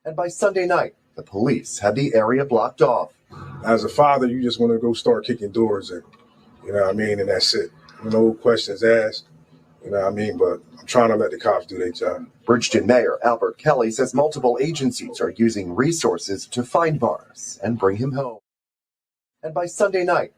And by Sunday night, the police had the area blocked off. As a father, you just want to go start kicking doors in, you know what I mean? And that's it. No questions asked, you know what I mean? But I'm trying to let the cops do their job. Bridgeton Mayor Albert Kelly says multiple agencies are using resources to find Morris and bring him home. And by Sunday night,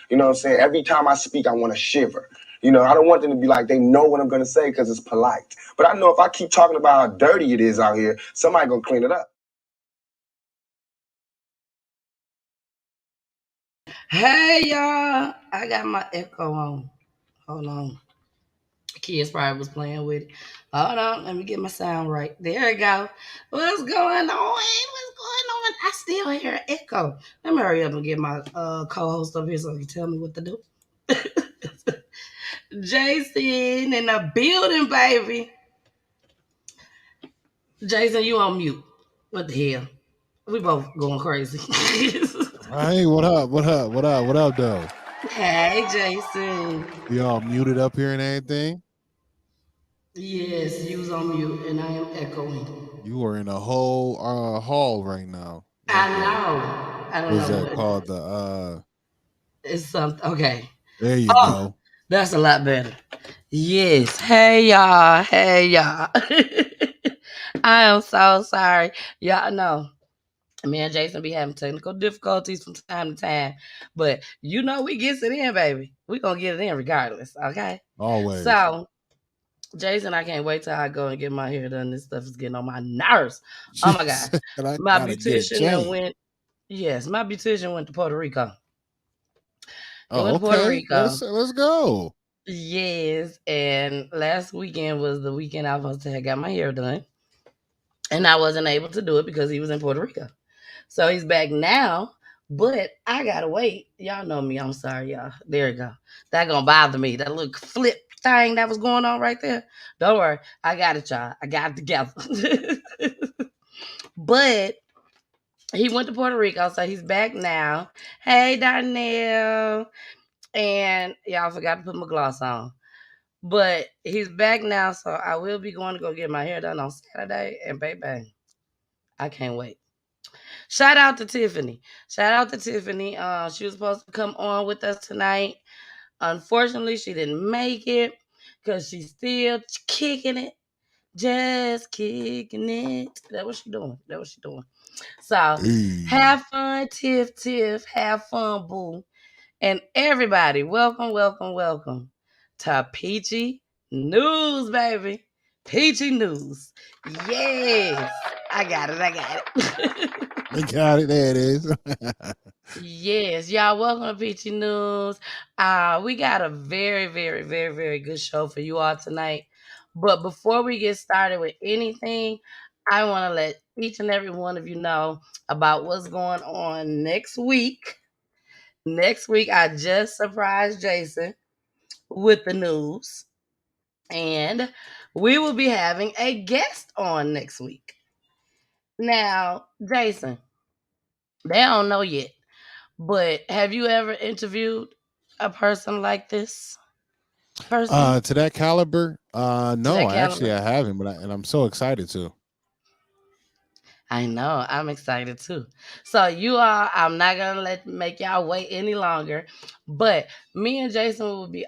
You know what I'm saying? Every time I speak, I want to shiver. You know, I don't want them to be like, they know what I'm going to say because it's polite. But I know if I keep talking about how dirty it is out here, somebody going to clean it up. Hey, y'all. I got my echo on. Hold on. Kids probably was playing with it. Hold on. Let me get my sound right. There we go. What's going on? What's going on? I still hear an echo. Let me hurry up and get my co-host up here so he can tell me what to do. Jason in the building, baby. Jason, you on mute. What the hell? We both going crazy. Hey, what up? What up? What up? What up, though? Hey, Jason. You all muted up here and everything? Yes, you was on mute and I am echoing. You are in a whole hall right now. I know. I don't What is know that what. called? The It's something. Okay. there you Oh, go. that's a lot better. Yes. Hey, y'all. Hey, y'all. I am so sorry. Y'all know me and Jason be having technical difficulties from time to time. But you know we gets it in, baby. We gonna get it in regardless. Okay. Always. So Jason, I can't wait till I go and get my hair done. This stuff is getting on my nerves. Oh my God. And I My gotta get it beautician that changed. went, yes, my beautician went to Puerto Rico. He Oh, went to Puerto okay. Rico. Let's go. Yes. And last weekend was the weekend I was supposed to have got my hair done. And I wasn't able to do it because he was in Puerto Rico. So he's back now, but I gotta wait. Y'all know me. I'm sorry, y'all. There you go. That gonna bother me. That little flip thing that was going on right there. Don't worry. I got it, y'all. I got it together. But he went to Puerto Rico, so he's back now. Hey, Darnell. And y'all forgot to put my gloss on. But he's back now, so I will be going to go get my hair done on Saturday. And baby, I can't wait. Shout out to Tiffany. Shout out to Tiffany. She was supposed to come on with us tonight. Unfortunately, she didn't make it because she's still kicking it. Just kicking it. That what she doing. That what she doing. So have fun, Tiff. Have fun, boo. And everybody, welcome, welcome, welcome to Peachy News, baby. Peachy News. Yes. I got it. I got it. There it is. Yes, y'all, welcome to Peachy News. We got a very, very, very, very good show for you all tonight. But before we get started with anything, I want to let each and every one of you know about what's going on next week. Next week, I just surprised Jason with the news, and we will be having a guest on next week. Now, Jason, they don't know yet, but have you ever interviewed a person like this? Person To that caliber? to No, that caliber? I haven't, but and I'm so excited to. I know. I'm excited too. So you all, I'm not gonna make y'all wait any longer. But me and Jason will be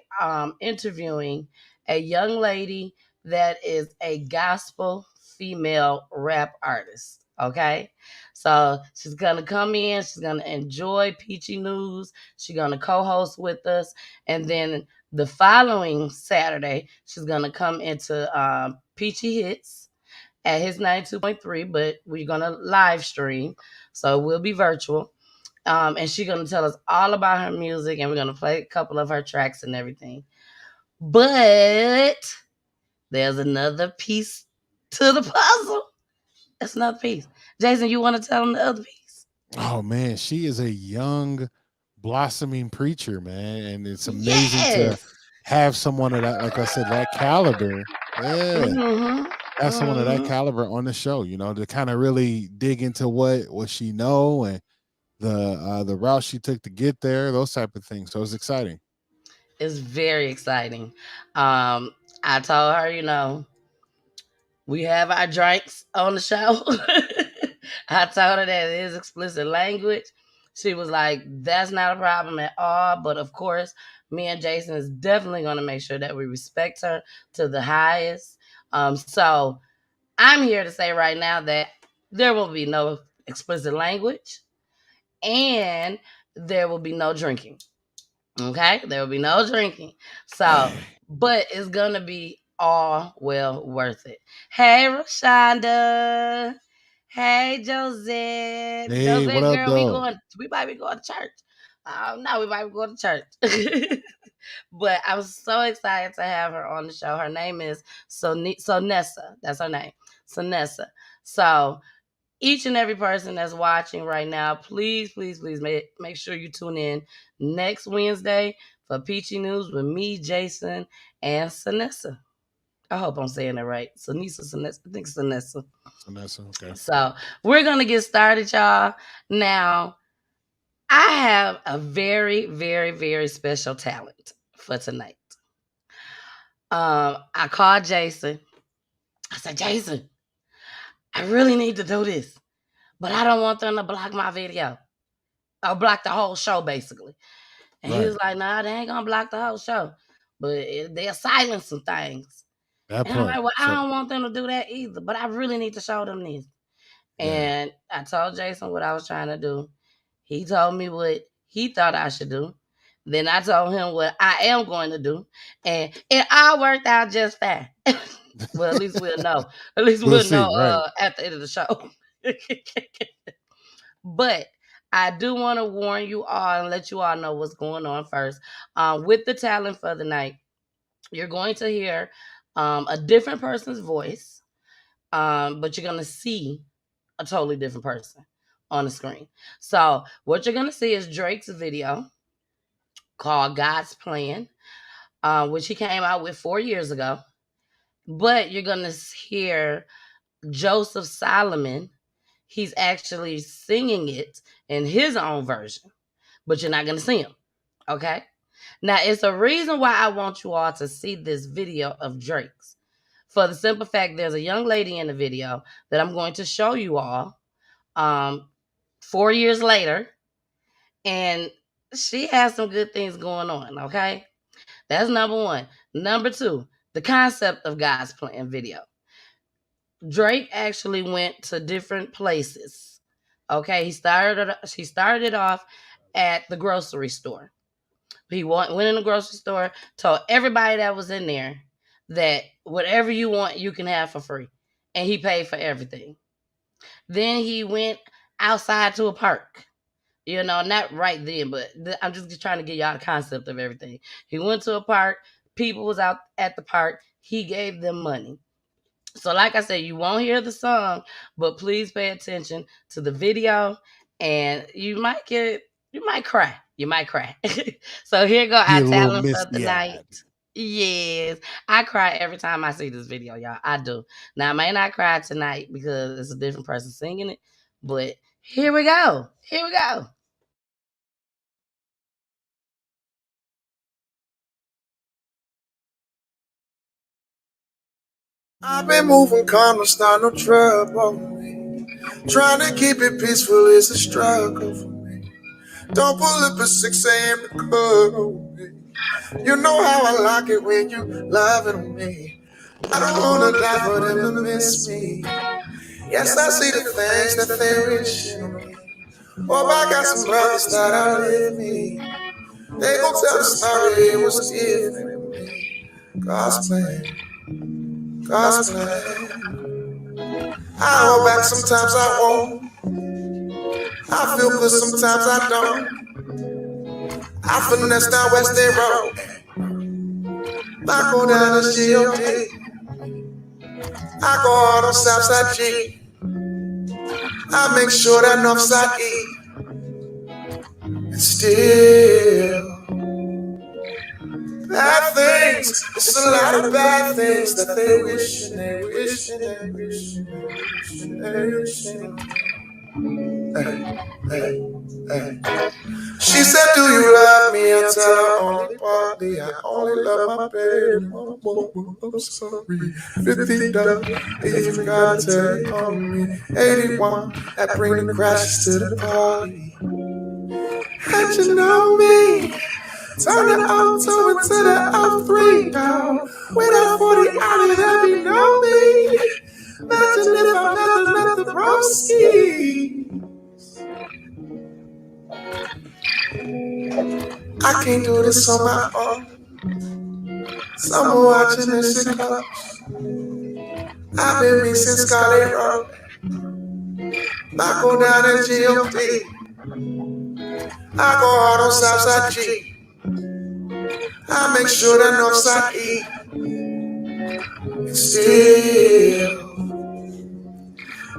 interviewing a young lady that is a gospel female rap artist. Okay. So she's gonna come in, she's gonna enjoy Peachy News, she's gonna co-host with us, and then the following Saturday, she's gonna come into Peachy Hits at his 92.3, but we're gonna live stream, so we'll be virtual. And she's gonna tell us all about her music, and we're gonna play a couple of her tracks and everything. But there's another piece to the puzzle. That's another piece. Jason, you want to tell them the other piece? Oh man, she is a young, blossoming preacher, man, and it's amazing to Yes. have someone of that, like I said, that caliber. Yeah, Mm-hmm. have someone of that Mm-hmm. caliber on the show. You know, to kind of really dig into what she know and the route she took to get there, those type of things. So it's exciting. It's very exciting. I told her, we have our drinks on the show. I told her that it is explicit language. She was like, that's not a problem at all. But of course, me and Jason is definitely going to make sure that we respect her to the highest. So I'm here to say right now that there will be no explicit language and there will be no drinking. Okay, there will be no drinking. So, but it's gonna be all well worth it. Hey, Rashonda. Hey, Josette. Hey, what Josette, up, girl, though? we might be going to church. No, we might be going to church. But I'm so excited to have her on the show. Her name is Sonessa. That's her name, Sonessa. So each and every person that's watching right now, please, please, please make sure you tune in next Wednesday for Peachy News with me, Jason, and Sanessa. I hope I'm saying it right. Sanessa, I think Sanessa. Vanessa, okay. So we're going to get started, y'all. Now, I have a very, very, very special talent for tonight. I called Jason. I said, Jason, I really need to do this, but I don't want them to block my video. Or block the whole show, basically. And he Right. was like, nah, they ain't gonna block the whole show. But they'll silence some things. That And I'm part. like, well, I So don't want them to do that either. But I really need to show them this. yeah. And I told Jason what I was trying to do. He told me what he thought I should do. Then I told him what I am going to do. And it all worked out just fine. Well, at least we'll know. At least We'll we'll see, know right. at the end of the show. But I do want to warn you all and let you all know what's going on first. With the talent for the night, you're going to hear a different person's voice, but you're going to see a totally different person on the screen. So what you're going to see is Drake's video called God's Plan, which he came out with 4 years ago. But you're going to hear Joseph Solomon. He's actually singing it in his own version, but you're not going to see him. Okay? Now, it's a reason why I want you all to see this video of Drake's. For the simple fact, there's a young lady in the video that I'm going to show you all 4 years later, and she has some good things going on, okay? That's number one. Number two, the concept of God's Plan video. Drake actually went to different places. Okay, he started off at the grocery store. He went in the grocery store, told everybody that was in there that whatever you want, you can have for free. And he paid for everything. Then he went outside to a park. Not right then, but I'm just trying to get y'all the concept of everything. He went to a park. People was out at the park. He gave them money. So like I said, you won't hear the song, but please pay attention to the video and you might cry. You might cry. So here go Be our a little talent for the misty-eyed. night. Yes. I cry every time I see this video, y'all. I do. Now I may not cry tonight because it's a different person singing it, but here we go. Here we go. I've been moving calm, to start no trouble. Trying to keep it peaceful is a struggle for me. Don't pull up at 6 a.m. to cuddle me. You know how I like it when you loving me. I don't wanna die for them to miss me. Yes, I see the things that they wish on me. Oh, I got some brothers that outlive me. They gon' tell the story it was given to me. God's plan, God's plan. I hold back, sometimes I won't. I feel good, sometimes I don't. I finesse down West End Road. I go down to GOD. I go hard on Southside G. I make sure that Northside E. And still, bad things. It's a lot of bad things that they wish and they wish and they wish and they wish and they wish and hey. She said, do you love me? I tell her only partly. I only love my baby. I'm sorry. $50 if you gotta tell it on me. 81 that bring the crashes to the party. How'd you know me? Turn the O2 into the O3, dog. With a 40 out of that, you know me. Imagine if I met the broski. I can't do this on my own. Someone watching this shit close. I've been me since Scarlet Road. I go down at GOD. I go hard on Southside G. I make sure that Northside E. And still,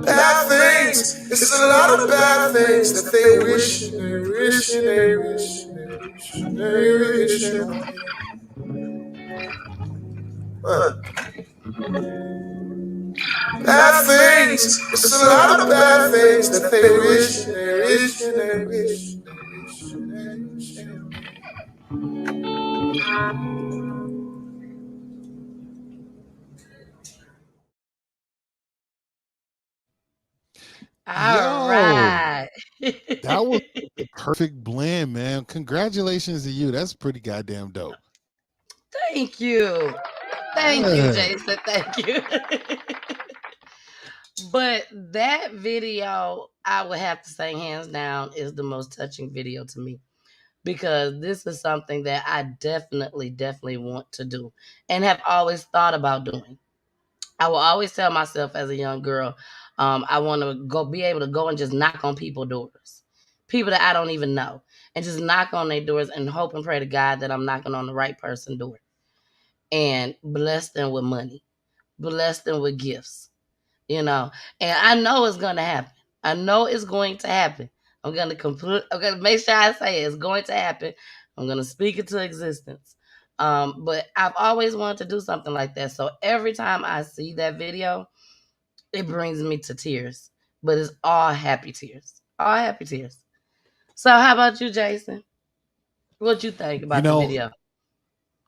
bad things. It's a lot of bad things that they wish and they wish and they wish and they wish and they wish and bad things. It's a lot of bad things that they wish and they wish and they wish and they wish and they wish and they wish. All Yo, right. that was the perfect blend, man. Congratulations to you. That's pretty goddamn dope. Thank you. Thank you, Yeah. Jason. Thank you. But that video, I would have to say, hands down, is the most touching video to me because this is something that I definitely want to do and have always thought about doing. I will always tell myself as a young girl, I want to be able to go and just knock on people's doors, people that I don't even know, and just knock on their doors and hope and pray to God that I'm knocking on the right person's door and bless them with money, bless them with gifts, you know. And I know it's gonna happen. I know it's going to happen. I'm gonna make sure I say it. It's going to happen. I'm gonna speak it to existence. But I've always wanted to do something like that. So every time I see that video, it brings me to tears. But it's all happy tears. All happy tears. So how about you, Jason? What you think You about the know, video?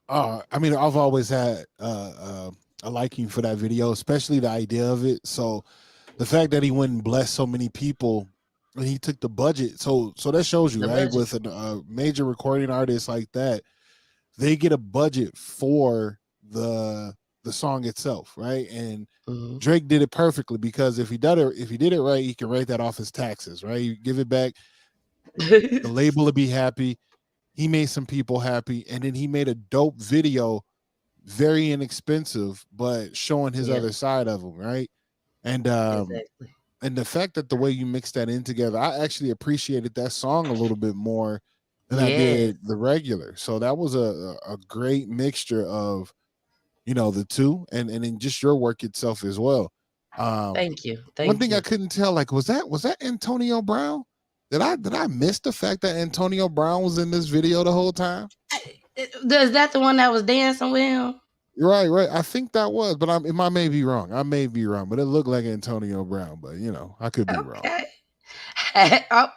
I mean, I've always had a liking for that video, especially the idea of it. So the fact that he went and blessed so many people and he took the budget. So that shows you, The right? budget. With a major recording artist like that, they get a budget for the song itself, right? And Mm-hmm. Drake did it perfectly because if he did it right, he can write that off his taxes, right? You give it back, the label will be happy. He made some people happy, and then he made a dope video, very inexpensive, but showing his Yeah, other side of him, right? And exactly. and the fact that the way you mix that in together, I actually appreciated that song a little bit more than I Yes. did the regular. So that was a great mixture of, you know, the two, and then just your work itself as well. Um, Thank you. One Thank thing I you. couldn't tell, like, was that Antonio Brown? Did I miss the fact that Antonio Brown was in this video the whole time? Is that the one that was dancing with him? Right, right. I think that was, but I may be wrong. I may be wrong, but it looked like Antonio Brown. But you know, I could be wrong. Okay. Hey, oh,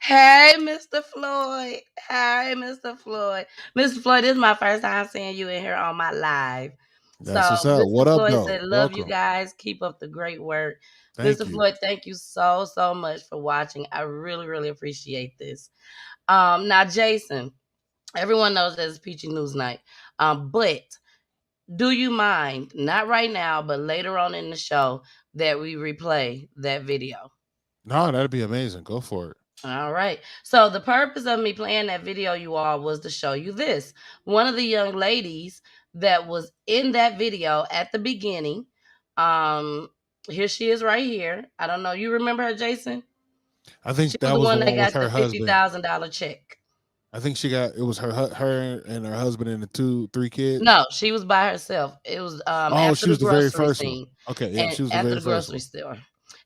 hey, Mr. Floyd. Hey, Mr. Floyd. Mr. Floyd, this is my first time seeing you in here on my live. That's what's So, up. What Mr. up, Floyd though? said, love you Welcome. guys. Keep up the great work. Thank Mr. you. Floyd, thank you so much for watching. I really appreciate this. Now, Jason, everyone knows that it's Peachy News Night. But do you mind, not right now, but later on in the show, that we replay that video? No, that'd be amazing. Go for it. All right. So the purpose of me playing that video, you all, was to show you this. One of the young ladies that was in that video at the beginning, um, here she is right here. I don't know. You remember her, Jason? I She think was that the was the one that one with got her the husband. $50,000 check. I think it was her and her husband and the 3 kids. No, she was by herself. It was Oh, after she the was the very grocery first one. scene, Okay, yep, and she was the after very the first grocery one. store,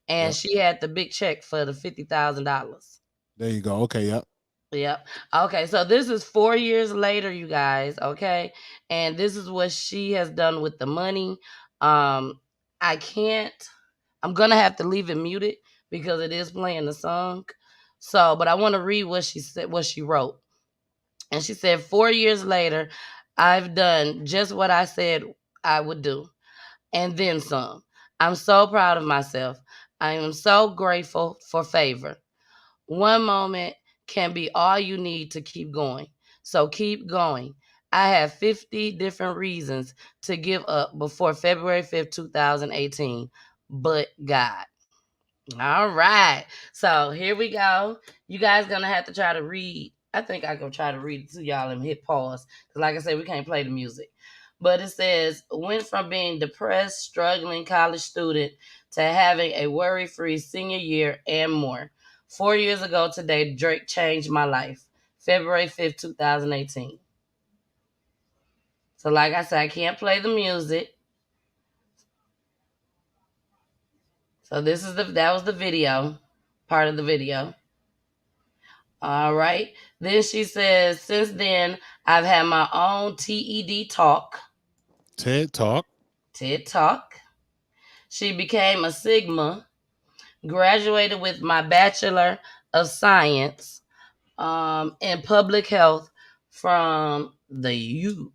and Yep. she had the big check for the $50,000. There you go. Okay, yep. Yep. Okay, so this is 4 years later, you guys, okay? And this is what she has done with the money. I can't I'm going to have to leave it muted because it is playing the song. So, but I want to read what she said, what she wrote. And she said, 4 years later, I've done just what I said I would do, and then some. I'm so proud of myself. I am so grateful for favor. One moment can be all you need to keep going. So keep going. I have 50 different reasons to give up before February 5th, 2018, but God. All right. So here we go. You guys gonna have to try to read. I think I can try to read it to y'all and hit pause. Because like I said, we can't play the music. But it says, went from being depressed, struggling college student to having a worry-free senior year and more. 4 years ago today, Drake changed my life. February 5th, 2018. So like I said, I can't play the music. So that was the video, part of the video. All right. Then she says, since then, I've had my own TED talk. TED Talk. TED Talk. She became a Sigma, graduated with my Bachelor of Science in Public Health from the U.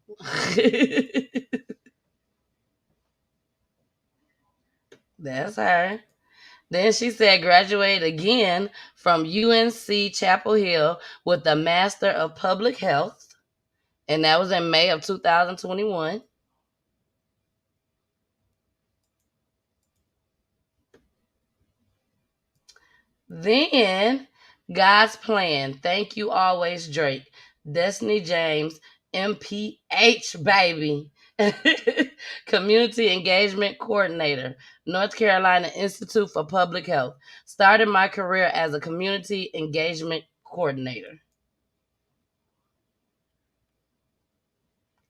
That's her. Then she said, graduate again from UNC Chapel Hill with a Master of Public Health. And that was in May of 2021. Then God's plan. Thank you always, Drake. Destiny James, MPH, baby. Community Engagement Coordinator, North Carolina Institute for Public Health. Started my career as a community engagement coordinator.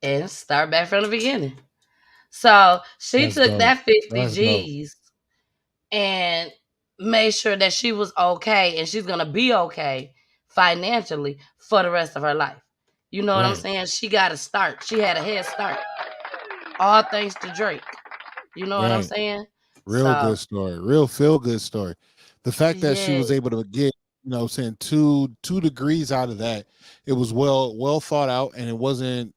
And start back from the beginning. So she That's took dope. that 50 That's dope. G's and made sure that she was okay and she's going to be okay financially for the rest of her life. You know what I'm Right. saying? She got a start. She had a head start. All thanks to Drake. You know what I'm Right. saying? Real So, good story. Real feel good story. The fact that she yeah, was able to get, saying two degrees out of that, it was well thought out, and it wasn't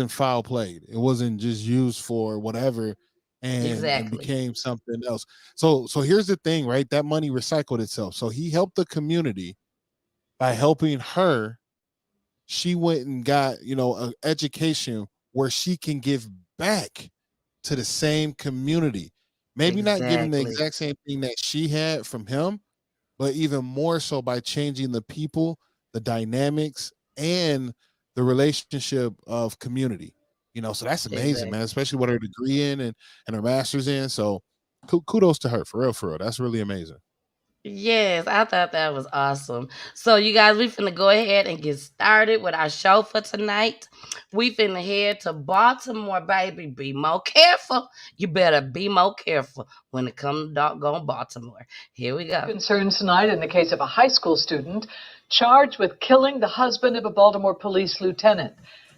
foul played. It wasn't just used for whatever and exactly. became something else. So here's the thing, right? That money recycled itself. So he helped the community by helping her. She went and got, an education where she can give back to the same community. Maybe not giving the Exactly. exact same thing that she had from him, but even more so by changing the people, the dynamics, and the relationship of community. So that's amazing, man, Exactly. especially what her degree in and her master's in. So kudos to her, for real, for real. That's really amazing. Yes, I thought that was awesome. So, you guys, we finna go ahead and get started with our show for tonight. We finna head to Baltimore, baby. Be more careful. You better be more careful when it comes to doggone Baltimore. Here we go. Concerns tonight in the case of a high school student charged with killing the husband of a Baltimore police lieutenant.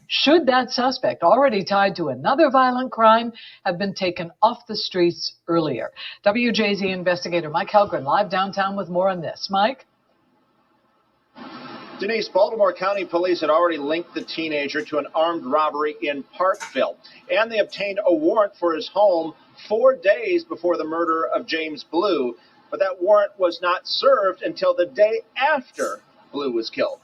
Should that suspect, already tied to another violent crime, have been taken off the streets earlier? WJZ investigator Mike Helgren live downtown with more on this. Mike? Denise, Baltimore County Police had already linked the teenager to an armed robbery in Parkville, and they obtained a warrant for his home 4 days before the murder of James Blue. But that warrant was not served until the day after Blue was killed.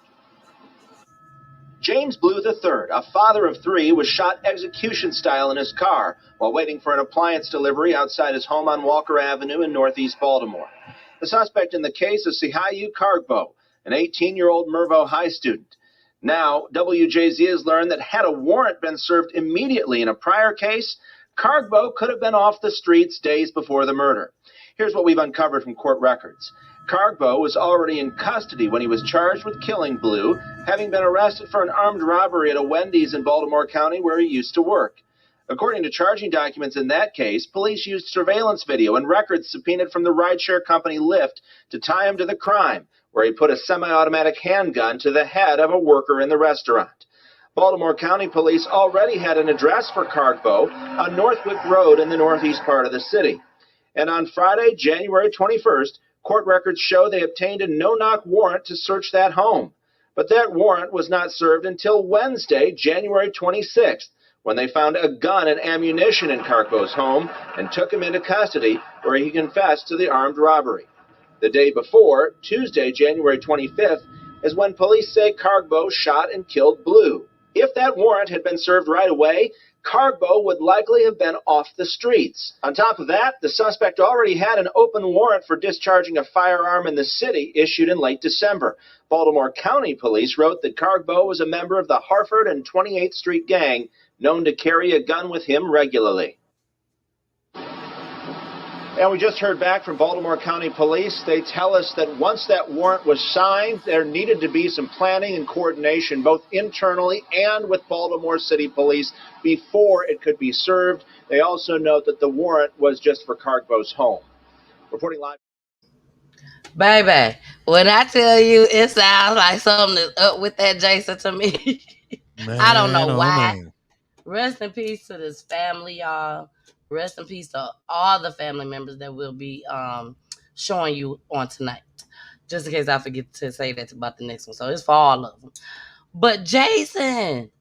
James Blue III, a father of 3, was shot execution style in his car while waiting for an appliance delivery outside his home on Walker Avenue in northeast Baltimore. The suspect in the case is Sihayu Kargbo, an 18-year-old Mervo High student. Now, WJZ has learned that had a warrant been served immediately in a prior case, Kargbo could have been off the streets days before the murder. Here's what we've uncovered from court records. Cargbo was already in custody when he was charged with killing Blue, having been arrested for an armed robbery at a Wendy's in Baltimore County where he used to work. According to charging documents in that case, police used surveillance video and records subpoenaed from the rideshare company Lyft to tie him to the crime, where he put a semi-automatic handgun to the head of a worker in the restaurant. Baltimore County Police already had an address for Cargbo on Northwick Road in the northeast part of the city. And on Friday, January 21st, court records show they obtained a no-knock warrant to search that home. But that warrant was not served until Wednesday, January 26th, when they found a gun and ammunition in Cargbo's home and took him into custody, where he confessed to the armed robbery. The day before, Tuesday, January 25th, is when police say Cargbo shot and killed Blue. If that warrant had been served right away, Cargbo would likely have been off the streets. On top of that, the suspect already had an open warrant for discharging a firearm in the city issued in late December. Baltimore County Police wrote that Cargbo was a member of the Harford and 28th Street gang, known to carry a gun with him regularly. And we just heard back from Baltimore County Police. They tell us that once that warrant was signed, there needed to be some planning and coordination, both internally and with Baltimore City Police, before it could be served. They also note that the warrant was just for Cargbo's home. Reporting live. Baby, when I tell you it sounds like something is up with that Jason to me. I don't know why. Man. Rest in peace to this family, y'all. Rest in peace to all the family members that we'll be showing you on tonight. Just in case I forget to say that about the next one. So it's for all of them. But Jason.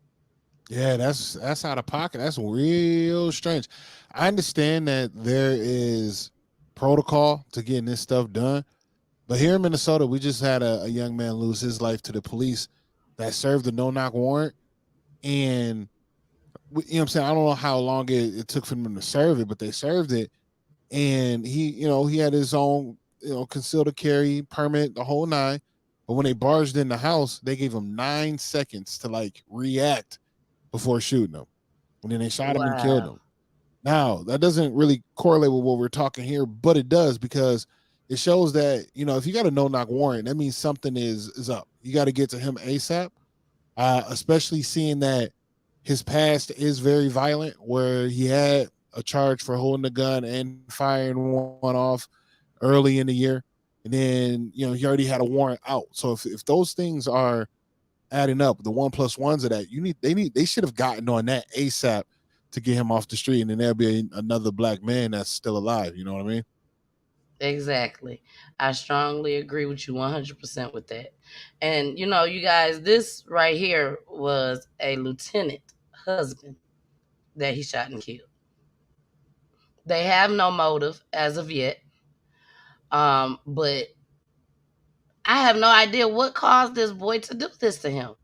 Yeah, that's out of pocket. That's real strange. I understand that there is protocol to getting this stuff done. But here in Minnesota, we just had a young man lose his life to the police that served a no-knock warrant. And you know what I'm saying? I don't know how long it took for them to serve it, but they served it. And he had his own, concealed carry permit, the whole nine. But when they barged in the house, they gave him 9 seconds to react before shooting him. And then they shot him and killed him. Now, that doesn't really correlate with what we're talking here, but it does, because it shows that, if you got a no-knock warrant, that means something is up. You got to get to him ASAP, especially seeing that his past is very violent, where he had a charge for holding a gun and firing one off early in the year. And then, he already had a warrant out. So if those things are adding up, the 1+1s of that, they should have gotten on that ASAP to get him off the street. And then there'll be another black man that's still alive. You know what I mean? Exactly. I strongly agree with you 100% with that. And, you guys, this right here was a lieutenant husband that he shot and killed. They have no motive as of yet. But I have no idea what caused this boy to do this to him.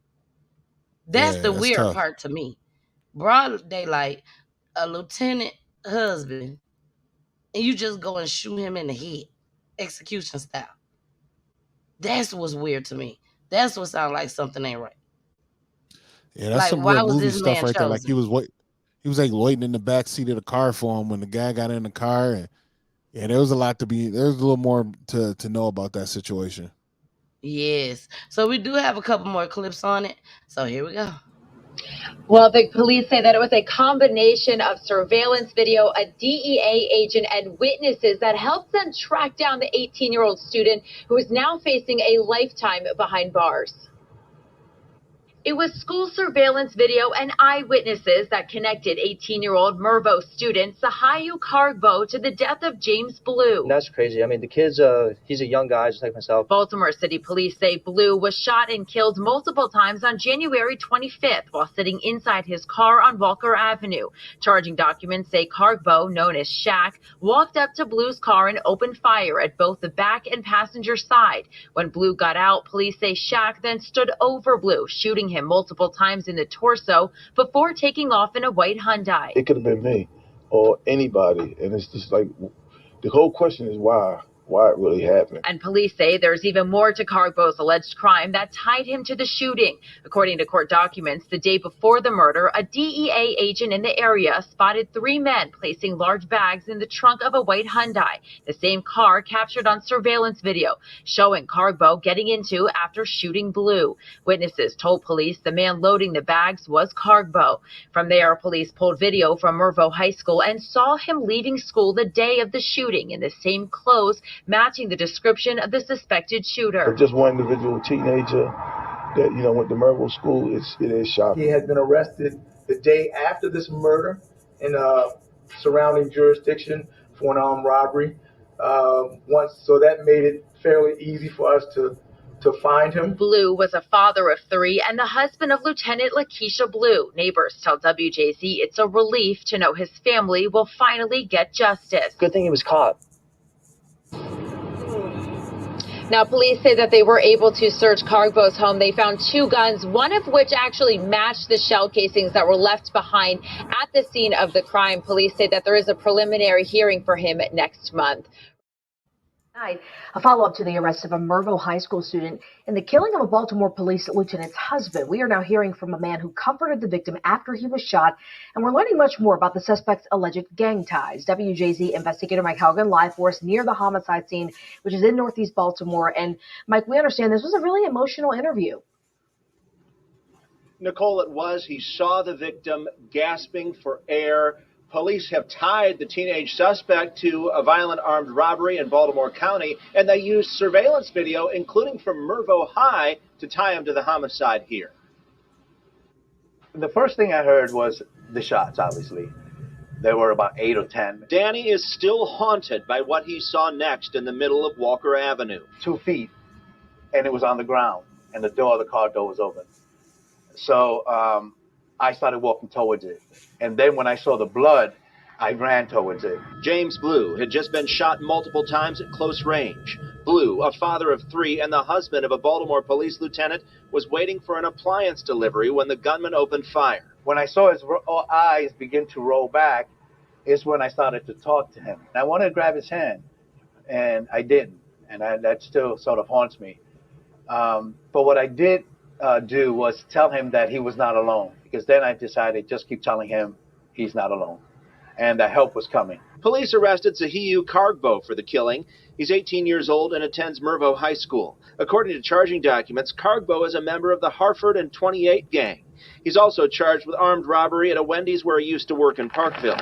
That's the weird tough part to me. Broad daylight, a lieutenant husband, and you just go and shoot him in the head, execution style. That's what's weird to me. That's what sounds like something ain't right. Yeah, that's some real movie stuff right there. Like he was waiting in the back seat of the car for him when the guy got in the car, and there was a little more to know about that situation. Yes. So we do have a couple more clips on it. So here we go. Well, the police say that it was a combination of surveillance video, a DEA agent, and witnesses that helped them track down the 18-year-old student who is now facing a lifetime behind bars. It was school surveillance video and eyewitnesses that connected 18-year-old Mervo student Sahayu Cargbo to the death of James Blue. That's crazy. I mean, the kid's he's a young guy just like myself. Baltimore City Police say Blue was shot and killed multiple times on January 25th while sitting inside his car on Walker Avenue. Charging documents say Cargbo, known as Shaq, walked up to Blue's car and opened fire at both the back and passenger side. When Blue got out, police say Shaq then stood over Blue, shooting him multiple times in the torso before taking off in a white Hyundai. It could have been me or anybody, and it's just like the whole question is why why it really happened. And police say there's even more to Cargbo's alleged crime that tied him to the shooting. According to court documents, the day before the murder, a DEA agent in the area spotted 3 men placing large bags in the trunk of a white Hyundai, the same car captured on surveillance video, showing Cargbo getting into after shooting Blue. Witnesses told police the man loading the bags was Cargbo. From there, police pulled video from Mervo High School and saw him leaving school the day of the shooting in the same clothes, matching the description of the suspected shooter. But just one individual teenager that, went to Mervo school, it is shocking. He had been arrested the day after this murder in a surrounding jurisdiction for an armed robbery. So that made it fairly easy for us to find him. Blue was a father of 3 and the husband of Lieutenant Lakeisha Blue. Neighbors tell WJZ it's a relief to know his family will finally get justice. Good thing he was caught. Now, police say that they were able to search Cargbo's home. They found 2 guns, one of which actually matched the shell casings that were left behind at the scene of the crime. Police say that there is a preliminary hearing for him next month. A follow-up to the arrest of a Mervo High School student and the killing of a Baltimore police lieutenant's husband. We are now hearing from a man who comforted the victim after he was shot, and we're learning much more about the suspect's alleged gang ties. WJZ investigator Mike Haugen live for us near the homicide scene, which is in Northeast Baltimore. And Mike, we understand this was a really emotional interview. Nicole, it was. He saw the victim gasping for air. Police have tied the teenage suspect to a violent armed robbery in Baltimore County, and they used surveillance video, including from Mervo High, to tie him to the homicide here. The first thing I heard was the shots, obviously. There were about 8 or 10. Danny is still haunted by what he saw next in the middle of Walker Avenue. 2 feet, and it was on the ground, and the car door was open. So I started walking towards it. And then when I saw the blood, I ran towards it. James Blue had just been shot multiple times at close range. Blue, a father of 3 and the husband of a Baltimore police lieutenant, was waiting for an appliance delivery when the gunman opened fire. When I saw his eyes begin to roll back is when I started to talk to him. I wanted to grab his hand, and I didn't. And that still sort of haunts me. But what I did do was tell him that he was not alone, because then I decided just keep telling him he's not alone and that help was coming. Police arrested Zahiu Cargbo for the killing. He's 18 years old and attends Mervo High School. According to charging documents, Cargbo is a member of the Hartford and 28 gang. He's also charged with armed robbery at a Wendy's where he used to work in Parkville.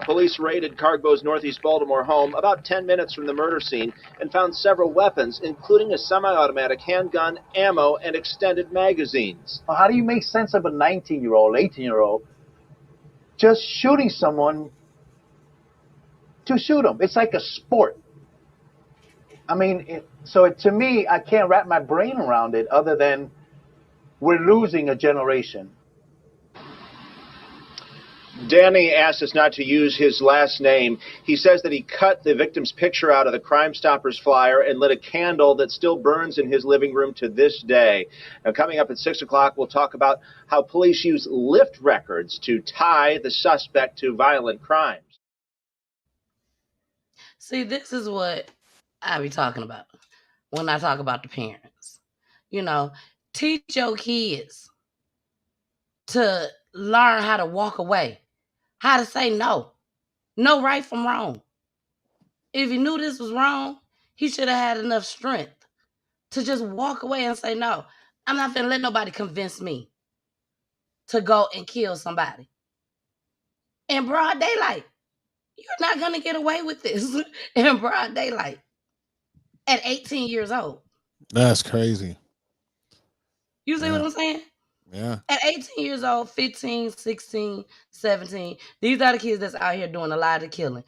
Police raided Cargbo's Northeast Baltimore home about 10 minutes from the murder scene and found several weapons, including a semi-automatic handgun, ammo, and extended magazines. How do you make sense of a 19-year-old, 18-year-old just shooting someone to shoot them? It's like a sport. I mean, to me, I can't wrap my brain around it other than we're losing a generation. Danny asked us not to use his last name. He says that he cut the victim's picture out of the Crime Stoppers flyer and lit a candle that still burns in his living room to this day. Now, coming up at 6 o'clock, we'll talk about how police use Lyft records to tie the suspect to violent crimes. See, this is what I be talking about when I talk about the parents. Teach your kids to learn how to walk away, how to say no. No right from wrong. If he knew this was wrong, he should have had enough strength to just walk away and say, no, I'm not going to let nobody convince me to go and kill somebody. In broad daylight. You're not going to get away with this in broad daylight at 18 years old. That's crazy. You see what I'm saying? Yeah. At 18 years old, 15, 16, 17, these are the kids that's out here doing a lot of killing.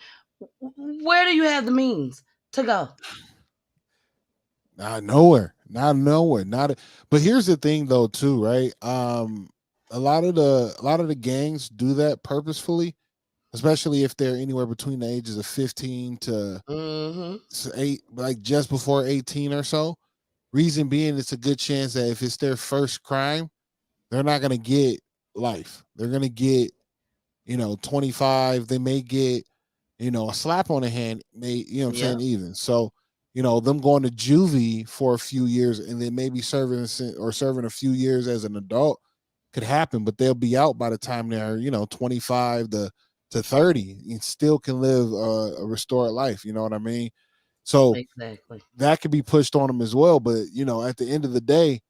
Where do you have the means to go? Not nowhere. But here's the thing though, too, right? A lot of the gangs do that purposefully, especially if they're anywhere between the ages of 15 to 8, like just before 18 or so. Reason being, it's a good chance that if it's their first crime, they're not going to get life. They're going to get, 25. They may get A slap on the hand may, you know what I'm Yeah. saying, even. So, them going to juvie for a few years and then maybe serving a few years as an adult could happen, but they'll be out by the time they're, 25 to 30 and still can live a restored life. You know what I mean? So Exactly. that could be pushed on them as well. But, at the end of the day,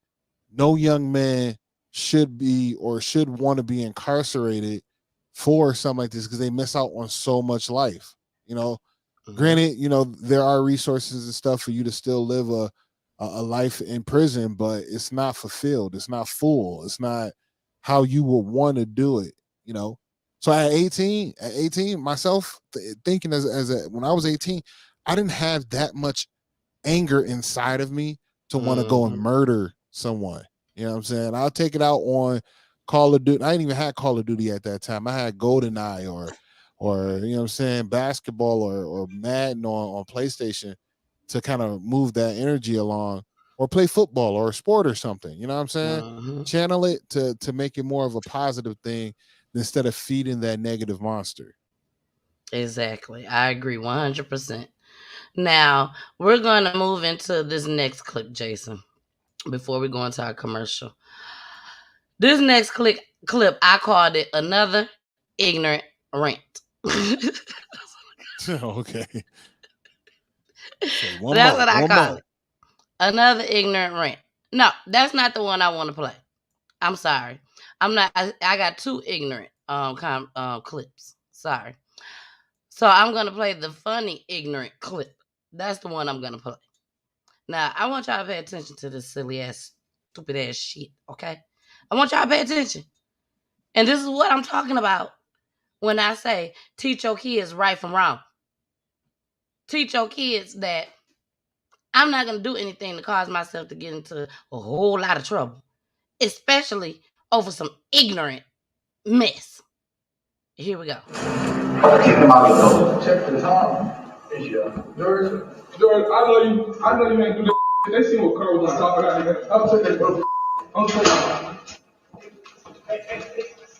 no young man should be or should want to be incarcerated for something like this because they miss out on so much life. Granted, there are resources and stuff for you to still live a life in prison, but it's not fulfilled. It's not full. It's not how you would want to do it. So at 18, myself thinking when I was 18, I didn't have that much anger inside of me to want to go and murder someone. You know what I'm saying? I'll take it out on Call of Duty. I didn't even have Call of Duty at that time. I had GoldenEye or you know what I'm saying, basketball or Madden on PlayStation to kind of move that energy along, or play football or a sport or something. You know what I'm saying? Channel it to make it more of a positive thing instead of feeding that negative monster. Exactly. I agree 100%. Now, we're going to move into this next clip, Jason, before we go into our commercial. This next clip, I called it another ignorant rant. Okay. That's what I call it. Another ignorant rant. No, that's not the one I want to play. I'm sorry. I'm not. I got two ignorant clips. Sorry. So I'm gonna play the funny ignorant clip. That's the one I'm gonna play. Now I want y'all to pay attention to this silly ass, stupid ass shit. Okay. I want y'all to pay attention. And this is what I'm talking about when I say teach your kids right from wrong. Teach your kids that I'm not going to do anything to cause myself to get into a whole lot of trouble, especially over some ignorant mess. Here we go. Check the time. George, I know you ain't do that. They see what Carl was talking about. I'm taking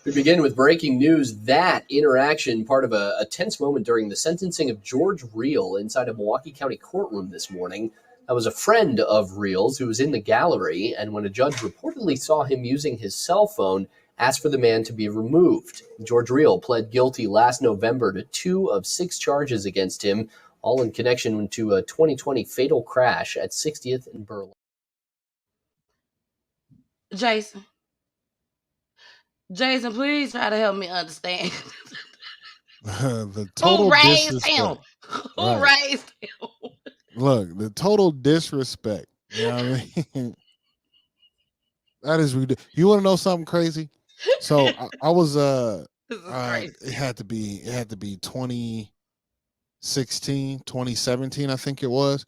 We begin with breaking news. That interaction, part of a tense moment during the sentencing of George Real inside a Milwaukee County courtroom this morning. That was a friend of Real's who was in the gallery, and when a judge reportedly saw him using his cell phone, asked for the man to be removed. George Real pled guilty last November to 2 of 6 charges against him, all in connection to a 2020 fatal crash at 60th and Berlin. Jason, please try to help me understand. The total Who raised disrespect. him? Who raised him? Look, the total disrespect. You know what I mean? That is ridiculous. You want to know something crazy? So I was it had to be 2016, 2017, I think it was.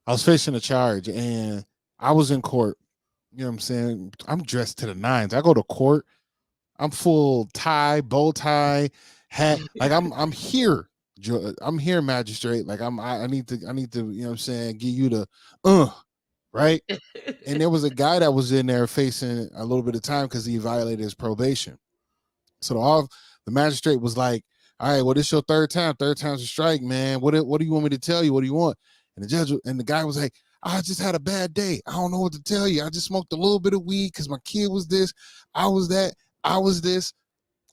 I was facing a charge and I was in court. You know what I'm saying? I'm dressed to the nines. I go to court. I'm full tie, bow tie, hat. Like I'm here. I'm here, magistrate. Like I need to, you know what I'm saying, give you the right? And there was a guy that was in there facing a little bit of time because he violated his probation. So the magistrate was like, all right, well, this your third time. Third time's a strike, man. What do you want me to tell you? What do you want? And the guy was like, I just had a bad day. I don't know what to tell you. I just smoked a little bit of weed because my kid was this, I was that, I was this.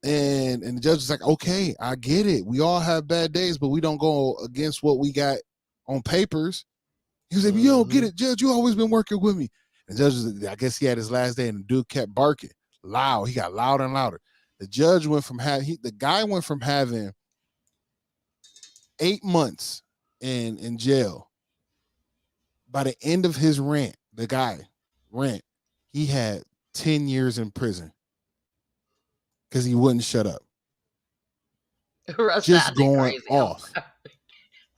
And the judge was like, okay, I get it. We all have bad days, but we don't go against what we got on papers. He was like, you don't get it, Judge. You always been working with me. And the judge was, I guess he had his last day, and the dude kept barking loud. He got louder and louder. The judge went from the guy went from having 8 months in jail. By the end of his rant, he had 10 years in prison because he wouldn't shut up. Just going off.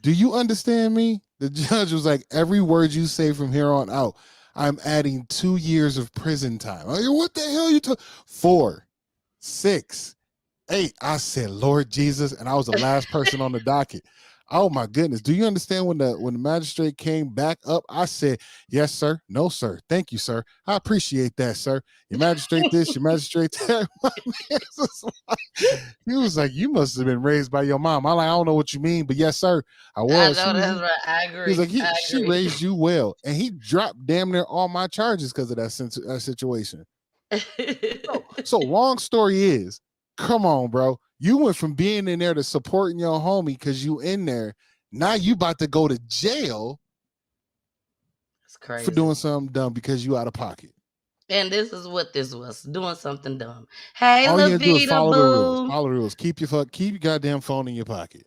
Do you understand me? The judge was like, every word you say from here on out, I'm adding 2 years of prison time. Like, what the hell you talking? 4, 6, 8. I said, Lord Jesus, and I was the last person on the docket. Oh my goodness. Do you understand when the magistrate came back up? I said, yes, sir. No, sir. Thank you, sir. I appreciate that, sir. Your magistrate this, your magistrate that. My man was like, he was like, you must have been raised by your mom. I'm like, I don't know what you mean, but yes, sir. I I was. know that's right. I agree. He was like, I she agree. raised you well. And he dropped damn near all my charges because of that situation. So long story is, come on, bro. You went from being in there to supporting your homie because you in there. Now you about to go to jail It's crazy for doing something dumb because you out of pocket. And this is what this was, doing something dumb. Hey, All you gotta do is Lavita follow the rules. Boo. Follow the rules. Keep your goddamn phone in your pocket.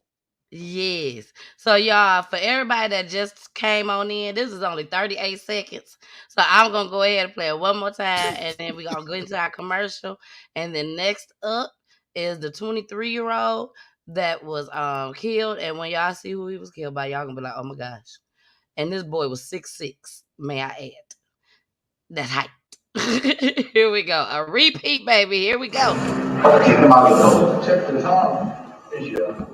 Yes. So y'all, for everybody that just came on in, this is only 38 seconds. So I'm gonna go ahead and play it one more time, and then we're gonna go into our commercial. And then next up is the 23-year-old that was killed. And when y'all see who he was killed by, y'all gonna be like, oh my gosh. And this boy was 6'6", may I add. That's height. Here we go. A repeat, baby. Here we go. Check the time.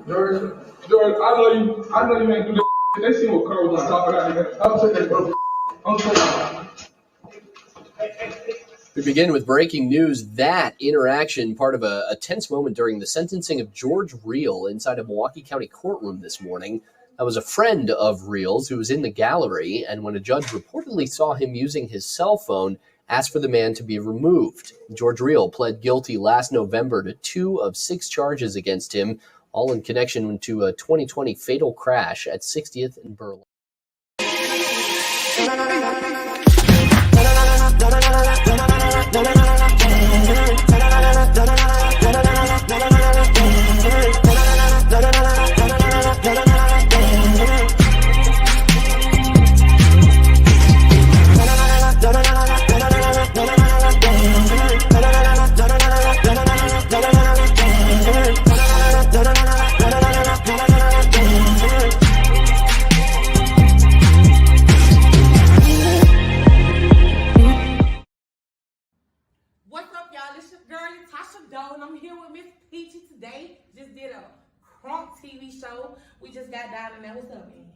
George, I know you ain't do that. They see what Carl was on top of that. I'm taking that. I'm taking. We begin with breaking news. That interaction, part of a tense moment during the sentencing of George Real inside a Milwaukee County courtroom this morning. That was a friend of Real's who was in the gallery, and when a judge reportedly saw him using his cell phone, asked for the man to be removed. George Real pled guilty last November to 2 of 6 charges against him, all in connection to a 2020 fatal crash at 60th and Berlin. What's up, y'all? It's your girl, Tasha Doe, and I'm here with Miss Peachy today. Just did a crunk TV show. We just got down and that was up, man.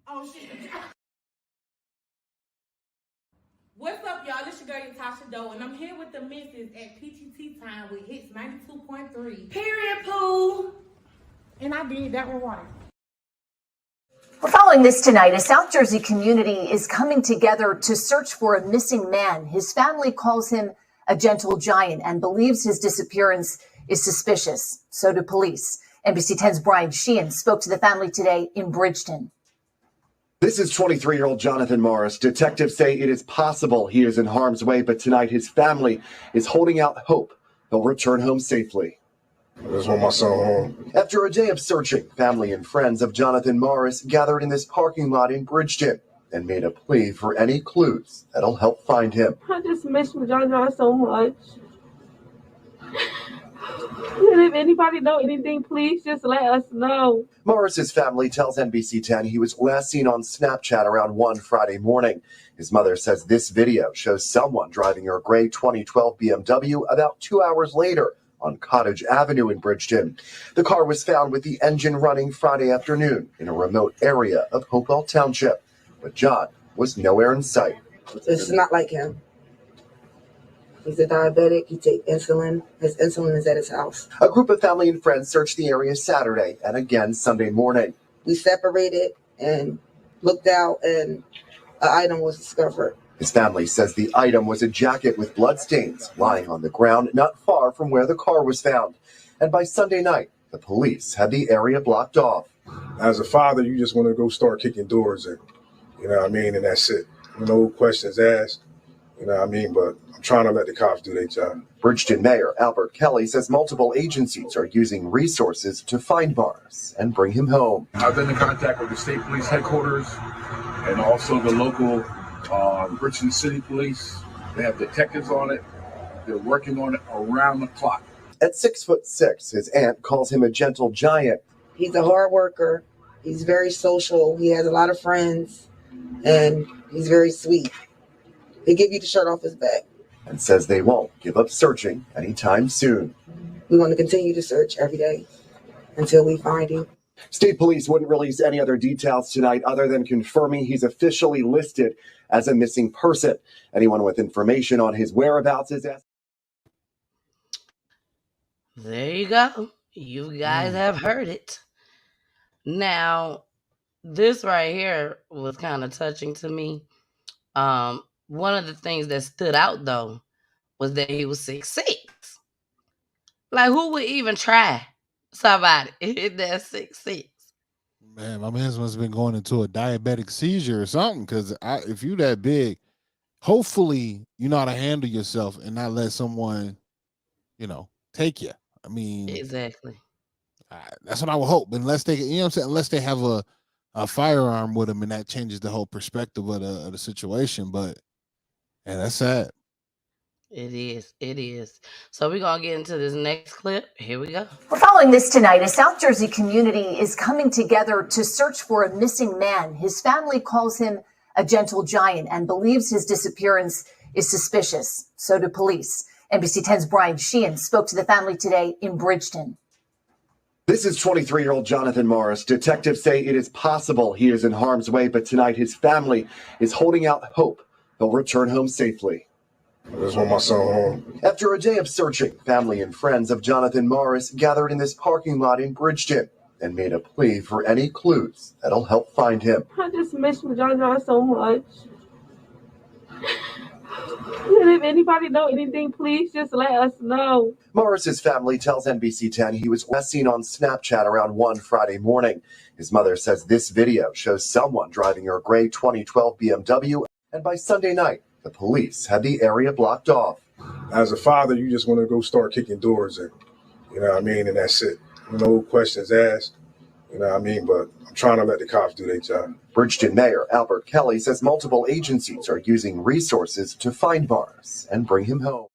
Oh, shit. What's up, y'all? It's your girl, Tasha Doe, and I'm here with the missus at Peachy Tea Time with Hits 92.3. Period, poo. And I did that one right. We're following this tonight. A South Jersey community is coming together to search for a missing man. His family calls him a gentle giant and believes his disappearance is suspicious. So do police. NBC 10's Brian Sheehan spoke to the family today in Bridgeton. This is 23-year-old Jonathan Morris. Detectives say it is possible he is in harm's way, but tonight his family is holding out hope he'll return home safely. I just want my son home. After a day of searching, family and friends of Jonathan Morris gathered in this parking lot in Bridgeton and made a plea for any clues that'll help find him. I just miss John so much. And if anybody know anything, please just let us know. Morris's family tells NBC 10 he was last seen on Snapchat around 1 Friday morning. His mother says this video shows someone driving her gray 2012 BMW about 2 hours later on Cottage Avenue in Bridgeton. The car was found with the engine running Friday afternoon in a remote area of Hopewell Township, but John was nowhere in sight. It's not like him. He's a diabetic. He takes insulin. His insulin is at his house. A group of family and friends searched the area Saturday and again Sunday morning. We separated and looked out, and an item was discovered. His family says the item was a jacket with bloodstains lying on the ground not far from where the car was found. And by Sunday night, the police had the area blocked off. As a father, you just want to go start kicking doors in. You know what I mean? And that's it. No questions asked. You know what I mean? But I'm trying to let the cops do their job. Bridgeton Mayor Albert Kelly says multiple agencies are using resources to find Morris and bring him home. I've been in contact with the state police headquarters and also the local Bridgeton City Police. They have detectives on it. They're working on it around the clock. At 6'6", his aunt calls him a gentle giant. He's a hard worker. He's very social. He has a lot of friends, and he's very sweet. They give you the shirt off his back. and says they won't give up searching anytime soon. We want to continue to search every day until we find him. State police wouldn't release any other details tonight other than confirming he's officially listed as a missing person. Anyone with information on his whereabouts is asked. There you go. You guys have heard it. Now, this right here was kind of touching to me. One of the things that stood out though was that he was 6'6". Like, who would even try somebody that's 6'6"? Man, my man's must have been going into a diabetic seizure or something. Because if you that big, hopefully you know how to handle yourself and not let someone, take you. I mean, Exactly. That's what I would hope. Unless they, you know what I'm saying, unless they have a firearm with them, and that changes the whole perspective of the situation. But yeah, that's sad. It is. It is. So we're going to get into this next clip. Here we go. We're following this tonight. A South Jersey community is coming together to search for a missing man. His family calls him a gentle giant and believes his disappearance is suspicious. So do police. NBC 10's Brian Sheehan spoke to the family today in Bridgeton. This is 23-year-old Jonathan Morris. Detectives say it is possible he is in harm's way, but tonight his family is holding out hope he'll return home safely. I just want my son home. After a day of searching, family and friends of Jonathan Morris gathered in this parking lot in Bridgeton and made a plea for any clues that'll help find him. I just miss John so much. And if anybody know anything, please just let us know. Morris's family tells NBC 10 he was last seen on Snapchat around 1 Friday morning. His mother says this video shows someone driving her gray 2012 BMW, and by Sunday night, the police had the area blocked off. As a father, you just want to go start kicking doors in, and that's it. No questions asked, but I'm trying to let the cops do their job. Bridgeton Mayor Albert Kelly says multiple agencies are using resources to find Morris and bring him home.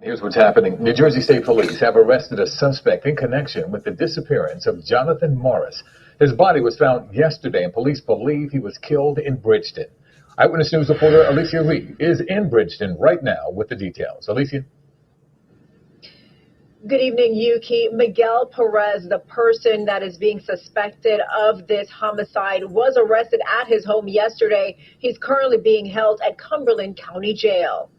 Here's what's happening. New Jersey State Police have arrested a suspect in connection with the disappearance of Jonathan Morris. His body was found yesterday, and police believe he was killed in Bridgeton. Eyewitness News reporter Alicia Reed is in Bridgeton right now with the details. Alicia? Good evening, Yuki. Miguel Perez, the person that is being suspected of this homicide, was arrested at his home yesterday. He's currently being held at Cumberland County Jail.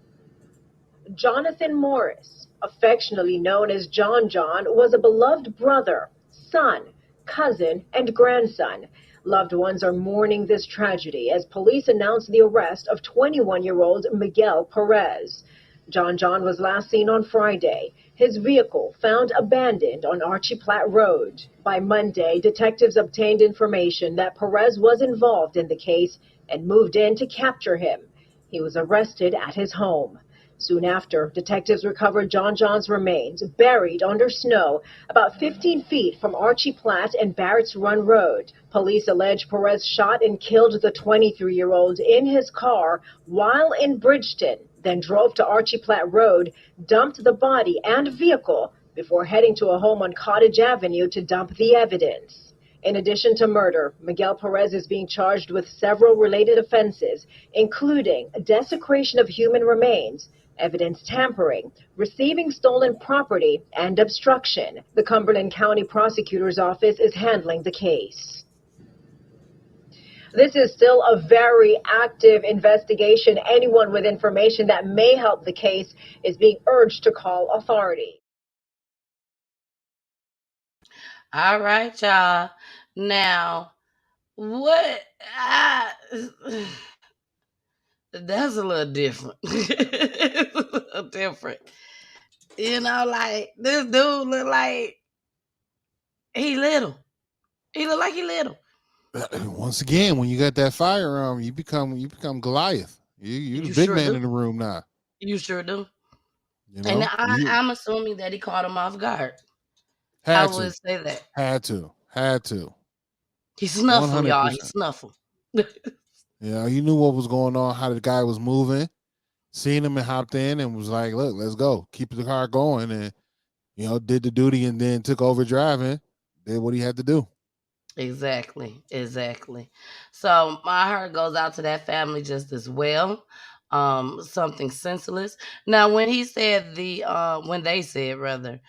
Jonathan Morris, affectionately known as John, was a beloved brother, son, cousin, and grandson. Loved ones are mourning this tragedy as police announced the arrest of 21-year-old Miguel Perez. John was last seen on Friday. His vehicle found abandoned on Archie Platt Road. By Monday, detectives obtained information that Perez was involved in the case and moved in to capture him. He was arrested at his home. Soon after, detectives recovered John's remains buried under snow about 15 feet from Archie Platt and Barrett's Run Road. Police allege Perez shot and killed the 23-year-old in his car while in Bridgeton, then drove to Archie Platt Road, dumped the body and vehicle before heading to a home on Cottage Avenue to dump the evidence. In addition to murder, Miguel Perez is being charged with several related offenses, including desecration of human remains, evidence tampering, receiving stolen property, and obstruction. The Cumberland County Prosecutor's Office is handling the case. This is still a very active investigation. Anyone with information that may help the case is being urged to call authorities. All right, y'all. Now, that's a little different. It's a little different. Like, this dude look like he little. He look like he little. Once again, when you got that firearm, you become Goliath. You the big sure man do. in the room now. You sure do. You know? And I'm assuming that he caught him off guard. Had I would to. say that. Had to. He snuffled, y'all. He 100%. snuffled. Yeah, you knew what was going on, how the guy was moving, seen him and hopped in and was like, look, let's go. Keep the car going. And, did the duty and then took over driving, did what he had to do. Exactly. So my heart goes out to that family just as well. something senseless. Now, when he said when they said rather,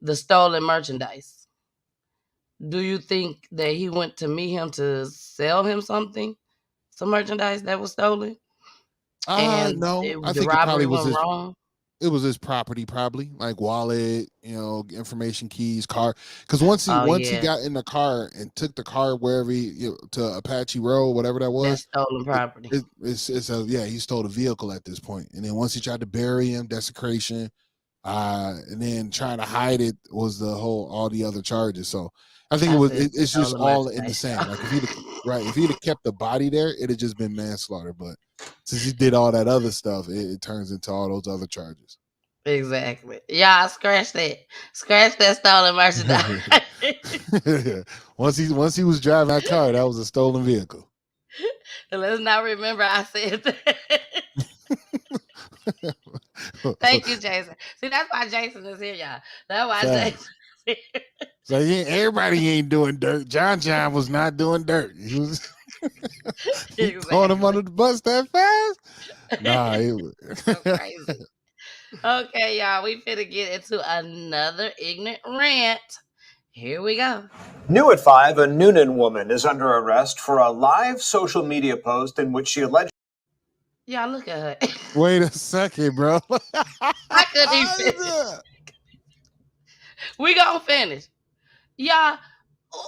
the stolen merchandise, do you think that he went to meet him to sell him something, some merchandise that was stolen, and No, I the think it probably robbery was went his. wrong? It was his property, probably like wallet, information, keys, car. Because once Oh he yeah, got in the car and took the car wherever to Apache Road, whatever that that's was, stolen property. he stole a vehicle at this point. And then once he tried to bury him, desecration, and then trying to hide it was all the other charges. So I think I it was said it's just stolen all in the merchandise. same. Like if he'd have kept the body there, it'd have just been manslaughter. But since he did all that other stuff, it turns into all those other charges. Exactly. Y'all scratch that. Scratch that stolen merchandise. Once he was driving that car, that was a stolen vehicle. And let's not remember I said that. Thank you, Jason. See, that's why Jason is here, y'all. That's why Jason is here. So everybody ain't doing dirt. John was not doing dirt. He was throwing him under the bus that fast. Nah, it was so crazy. Okay, y'all, we finna get into another ignorant rant. Here we go. New at 5, a Noonan woman is under arrest for a live social media post in which she alleged. Y'all look at her. Wait a second, bro. I couldn't even finish. We gonna finish. Y'all,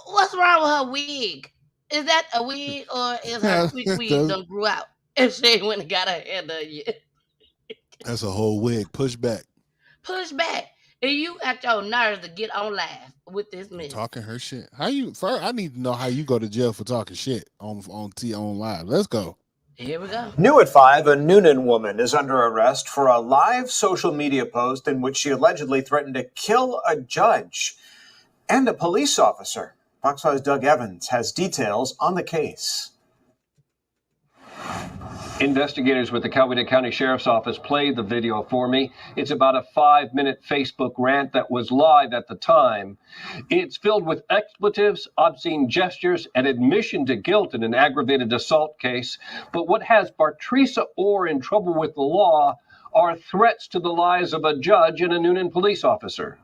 what's wrong with her wig? Is that a wig or is her quick wig done grew out? If she ain't went and got her hair done yet. That's a whole wig. Push back. Push back. And you got your nerves to get on live with this mess. Talking her shit. I need to know how you go to jail for talking shit on live. Let's go. Here we go. New at 5, a Noonan woman is under arrest for a live social media post in which she allegedly threatened to kill a judge and a police officer. Fox 5's Doug Evans has details on the case. Investigators with the Coweta County Sheriff's Office played the video for me. It's about a 5-minute Facebook rant that was live at the time. It's filled with expletives, obscene gestures, and admission to guilt in an aggravated assault case. But what has Bartresa Orr in trouble with the law are threats to the lives of a judge and a Noonan police officer.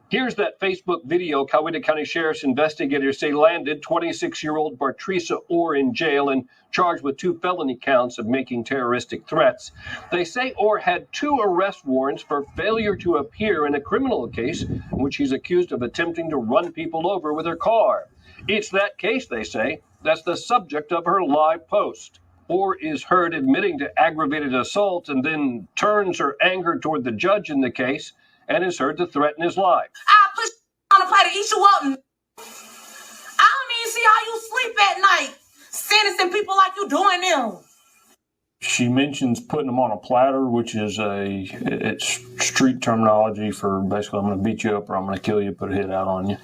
Here's that Facebook video Coweta County Sheriff's investigators say landed 26-year-old Bartresa Orr in jail and charged with 2 felony counts of making terroristic threats. They say Orr had 2 arrest warrants for failure to appear in a criminal case in which he's accused of attempting to run people over with her car. It's that case, they say, that's the subject of her live post. Orr is heard admitting to aggravated assault and then turns her anger toward the judge in the case and is heard to threaten his life. I push on the plate to eat you up. I don't even see how you sleep at night, sentencing people like you doing them. She mentions putting them on a platter, which is it's street terminology for basically I'm going to beat you up or I'm going to kill you, put a hit out on you.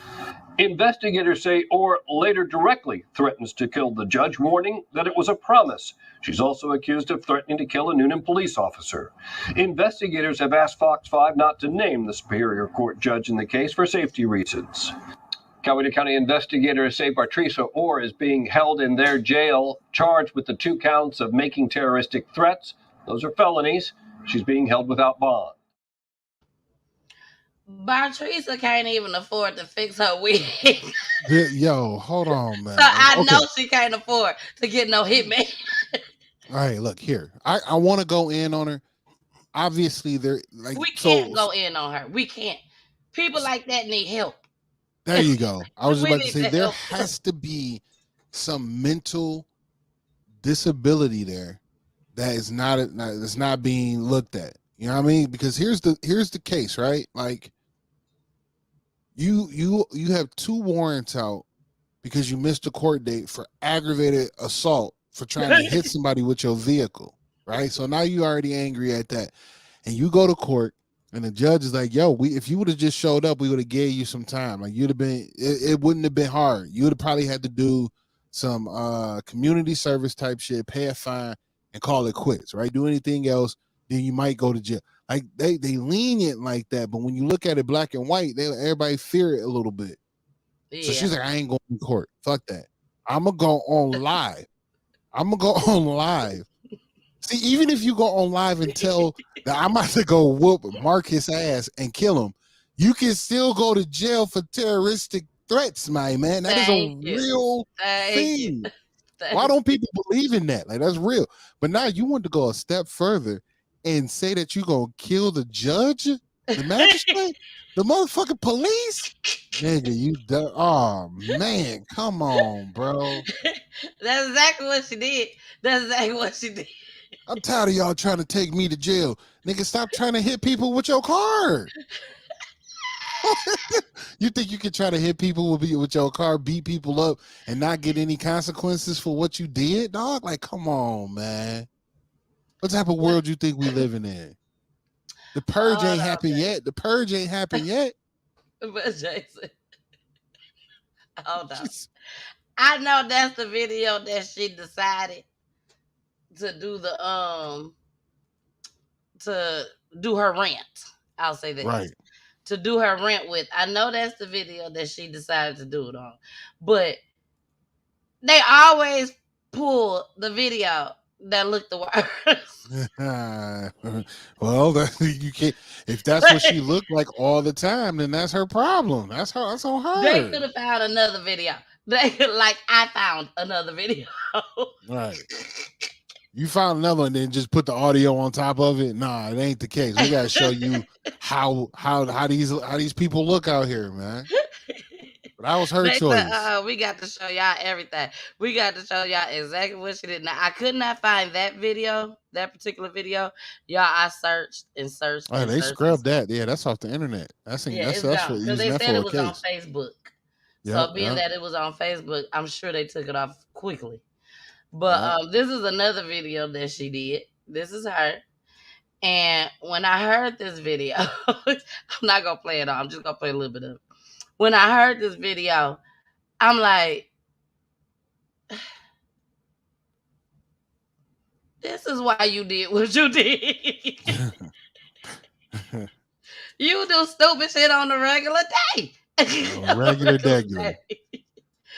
Investigators say Orr later directly threatens to kill the judge, warning that it was a promise. She's also accused of threatening to kill a Noonan police officer. Investigators have asked Fox 5 not to name the Superior Court judge in the case for safety reasons. Coweta County investigators say Bartresa Orr is being held in their jail, charged with the 2 counts of making terroristic threats. Those are felonies. She's being held without bond. Bartresa can't even afford to fix her wig. Yo, hold on, man. So I know she can't afford to get no hitman. All right, look here. I want to go in on her. Obviously, we can't go in on her. We can't. People like that need help. There you go. I was about to say there has to be some mental disability there that is not being looked at. You know what I mean? Because here's the case, right? Like you have 2 warrants out because you missed a court date for aggravated assault for trying to hit somebody with your vehicle, right? So now you already angry at that. And you go to court and the judge is like, yo, if you would have just showed up, we would have gave you some time. Like you'd have been, it wouldn't have been hard. You would have probably had to do some community service type shit, pay a fine and call it quits, right? Do anything else, then you might go to jail. Like they lenient like that, but when you look at it black and white, everybody fear it a little bit. Yeah. So she's like, I ain't going to court. Fuck that. I'm gonna go on live. See, See, even if you go on live and tell that I'm about to go whoop Marcus ass and kill him, you can still go to jail for terroristic threats, my man. That is a real thing. Why don't people believe in that? Like, that's real. But now you want to go a step further and say that you're going to kill the judge, the magistrate, the motherfucking police? Nigga, you done. Oh, man. Come on, bro. That's exactly what she did. That's exactly what she did. I'm tired of y'all trying to take me to jail. Nigga, stop trying to hit people with your car. You think you can try to hit people with your car, beat people up, and not get any consequences for what you did, dog? Like, come on, man. What type of world you think we living in? The purge ain't happened yet. The purge ain't happened yet. But Jason, hold on. I know that's the video that she decided to do her rant. I'll say that. Right. To do her rant with. I know that's the video that she decided to do it on. But they always pull the video that looked the worst. Well, you can't. If that's what she looked like all the time, then that's her problem. That's on her. They could have found another video. I found another video. Right. You found another one, then just put the audio on top of it. Nah, it ain't the case. We gotta show you how these people look out here, man. But that was her choice. We got to show y'all everything. We got to show y'all exactly what she did. Now, I could not find that video, that particular video. Y'all, I searched and searched. Oh, they scrubbed that. Yeah, that's off the internet. That's what they said it was on Facebook. So being that it was on Facebook, I'm sure they took it off quickly. But this is another video that she did. This is her. And when I heard this video, I'm not going to play it all. I'm just going to play a little bit of it. When I heard this video, I'm like, this is why you did what you did. You do stupid shit on the regular day. Regular degular.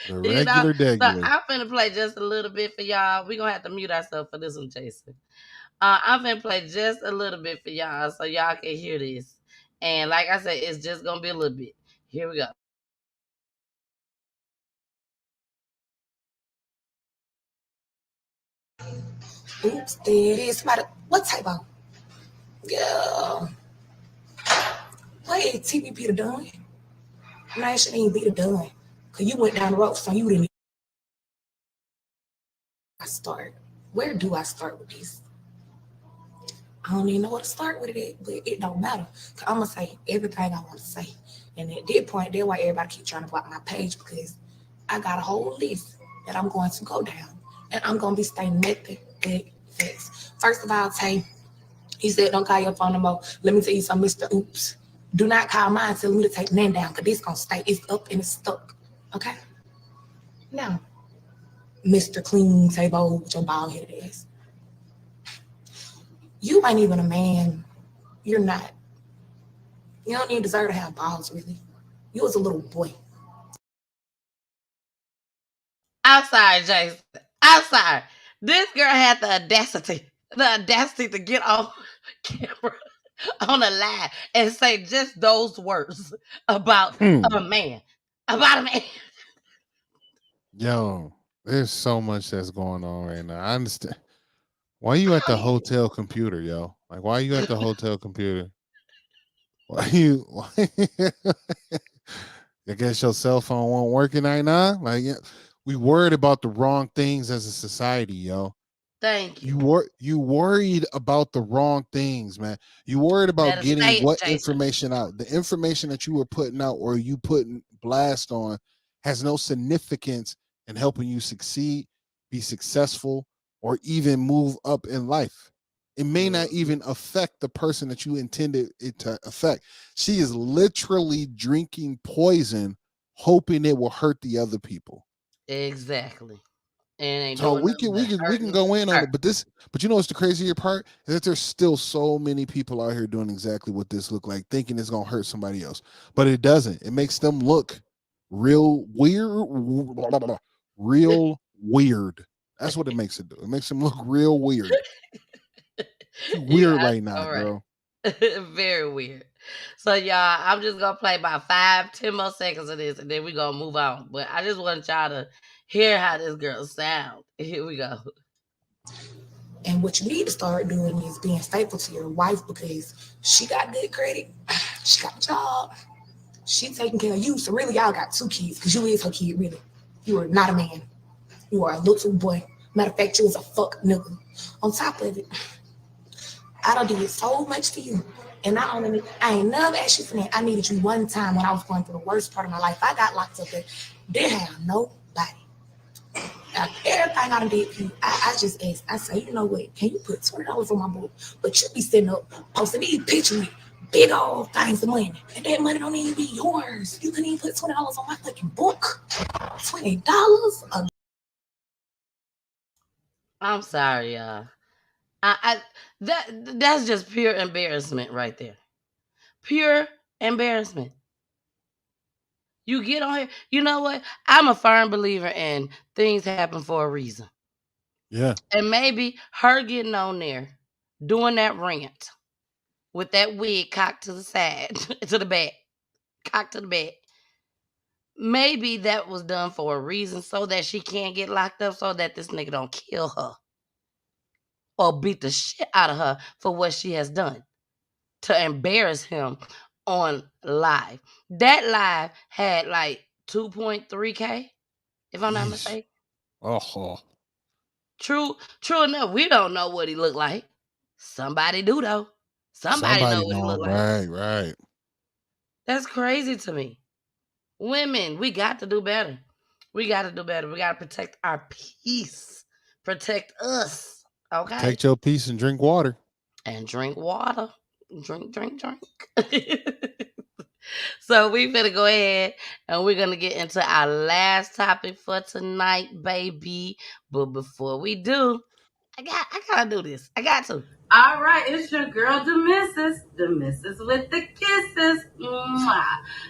The regular degular. So I'm finna play just a little bit for y'all. We're going to have to mute ourselves for this one, Jason. I'm finna play just a little bit for y'all so y'all can hear this. And like I said, it's just going to be a little bit. Here we go. Oops, there it is. Somebody, what type of? Yeah. What is TPP the done? No, it shouldn't even be the done. Because you went down the road, so you didn't. I start. Where do I start with this? I don't even know what to start with it, but it don't matter. Because I'm going to say everything I want to say. And at that point, that's why everybody keep trying to block my page, because I got a whole list that I'm going to go down. And I'm going to be saying nothing but facts. First of all, Tay, he said, don't call your phone no more. Let me tell you something, Mr. Oops. Do not call mine telling me to take none down, because this going to stay. It's up and it's stuck. Okay? Now, Mr. Clean Table with your bald headed ass. You ain't even a man. You're not. You don't even deserve to have balls, really. You was a little boy. Outside, Jason. Outside. This girl had the audacity to get on camera on a live and say just those words about a man. About a man. Yo, there's so much that's going on right now. I understand. Why are you at the hotel computer, yo? Like, why are you at the hotel computer? Why? I guess your cell phone won't work right now. Like, yeah, we worried about the wrong things as a society, yo. Thank you. You worried about the wrong things, man. You worried about getting what information out. The information that you were putting out or you putting blast on has no significance in helping you succeed, be successful, or even move up in life. It may not even affect the person that you intended it to affect. She is literally drinking poison, hoping it will hurt the other people. Exactly. And so we can go in on it, but you know what's the crazier part is that there's still so many people out here doing exactly what this look like, thinking it's gonna hurt somebody else, but it doesn't. It makes them look real weird. That's what it makes it do. It makes them look real weird. You weird Yeah, right now, all right. girl. Very weird. So y'all, I'm just gonna play about 5-10 more seconds of this, and then we're gonna move on. But I just want y'all to hear how this girl sound. Here we go. And what you need to start doing is being faithful to your wife because she got good credit, she got a job, she taking care of you. So really, y'all got 2 kids because you is her kid. Really, you are not a man. You are a little boy. Matter of fact, you was a fuck nigga. On top of it, I done did so much to you. And I ain't never asked you for that. I needed you one time when I was going through the worst part of my life. I got locked up there. Didn't have nobody. Everything I done did for you, I just asked. I said, you know what? Can you put $20 on my book? But you be sitting up posting these pictures with big old things of money. And that money don't even be yours. You couldn't even put $20 on my fucking book. $20? I'm sorry, y'all. That's just pure embarrassment right there. Pure embarrassment. You get on here. You know what? I'm a firm believer in things happen for a reason. Yeah. And maybe her getting on there, doing that rant with that wig cocked to the side, to the back, cocked to the back. Maybe that was done for a reason so that she can't get locked up, so that this nigga don't kill her or beat the shit out of her for what she has done to embarrass him on live. That live had like 2.3K, if I'm not mistaken. Oh. True enough. We don't know what he looked like. Somebody do though. Somebody know what he know. looked like. Right. That's crazy to me. Women, we got to do better. We got to do better. We got to protect our peace. Protect us. Okay. Take your peace and drink water. And drink water. Drink. So we finna go ahead and we're gonna get into our last topic for tonight, baby. But before we do, I gotta do this. I got to. All right, it's your girl, the missus with the kisses. Mwah.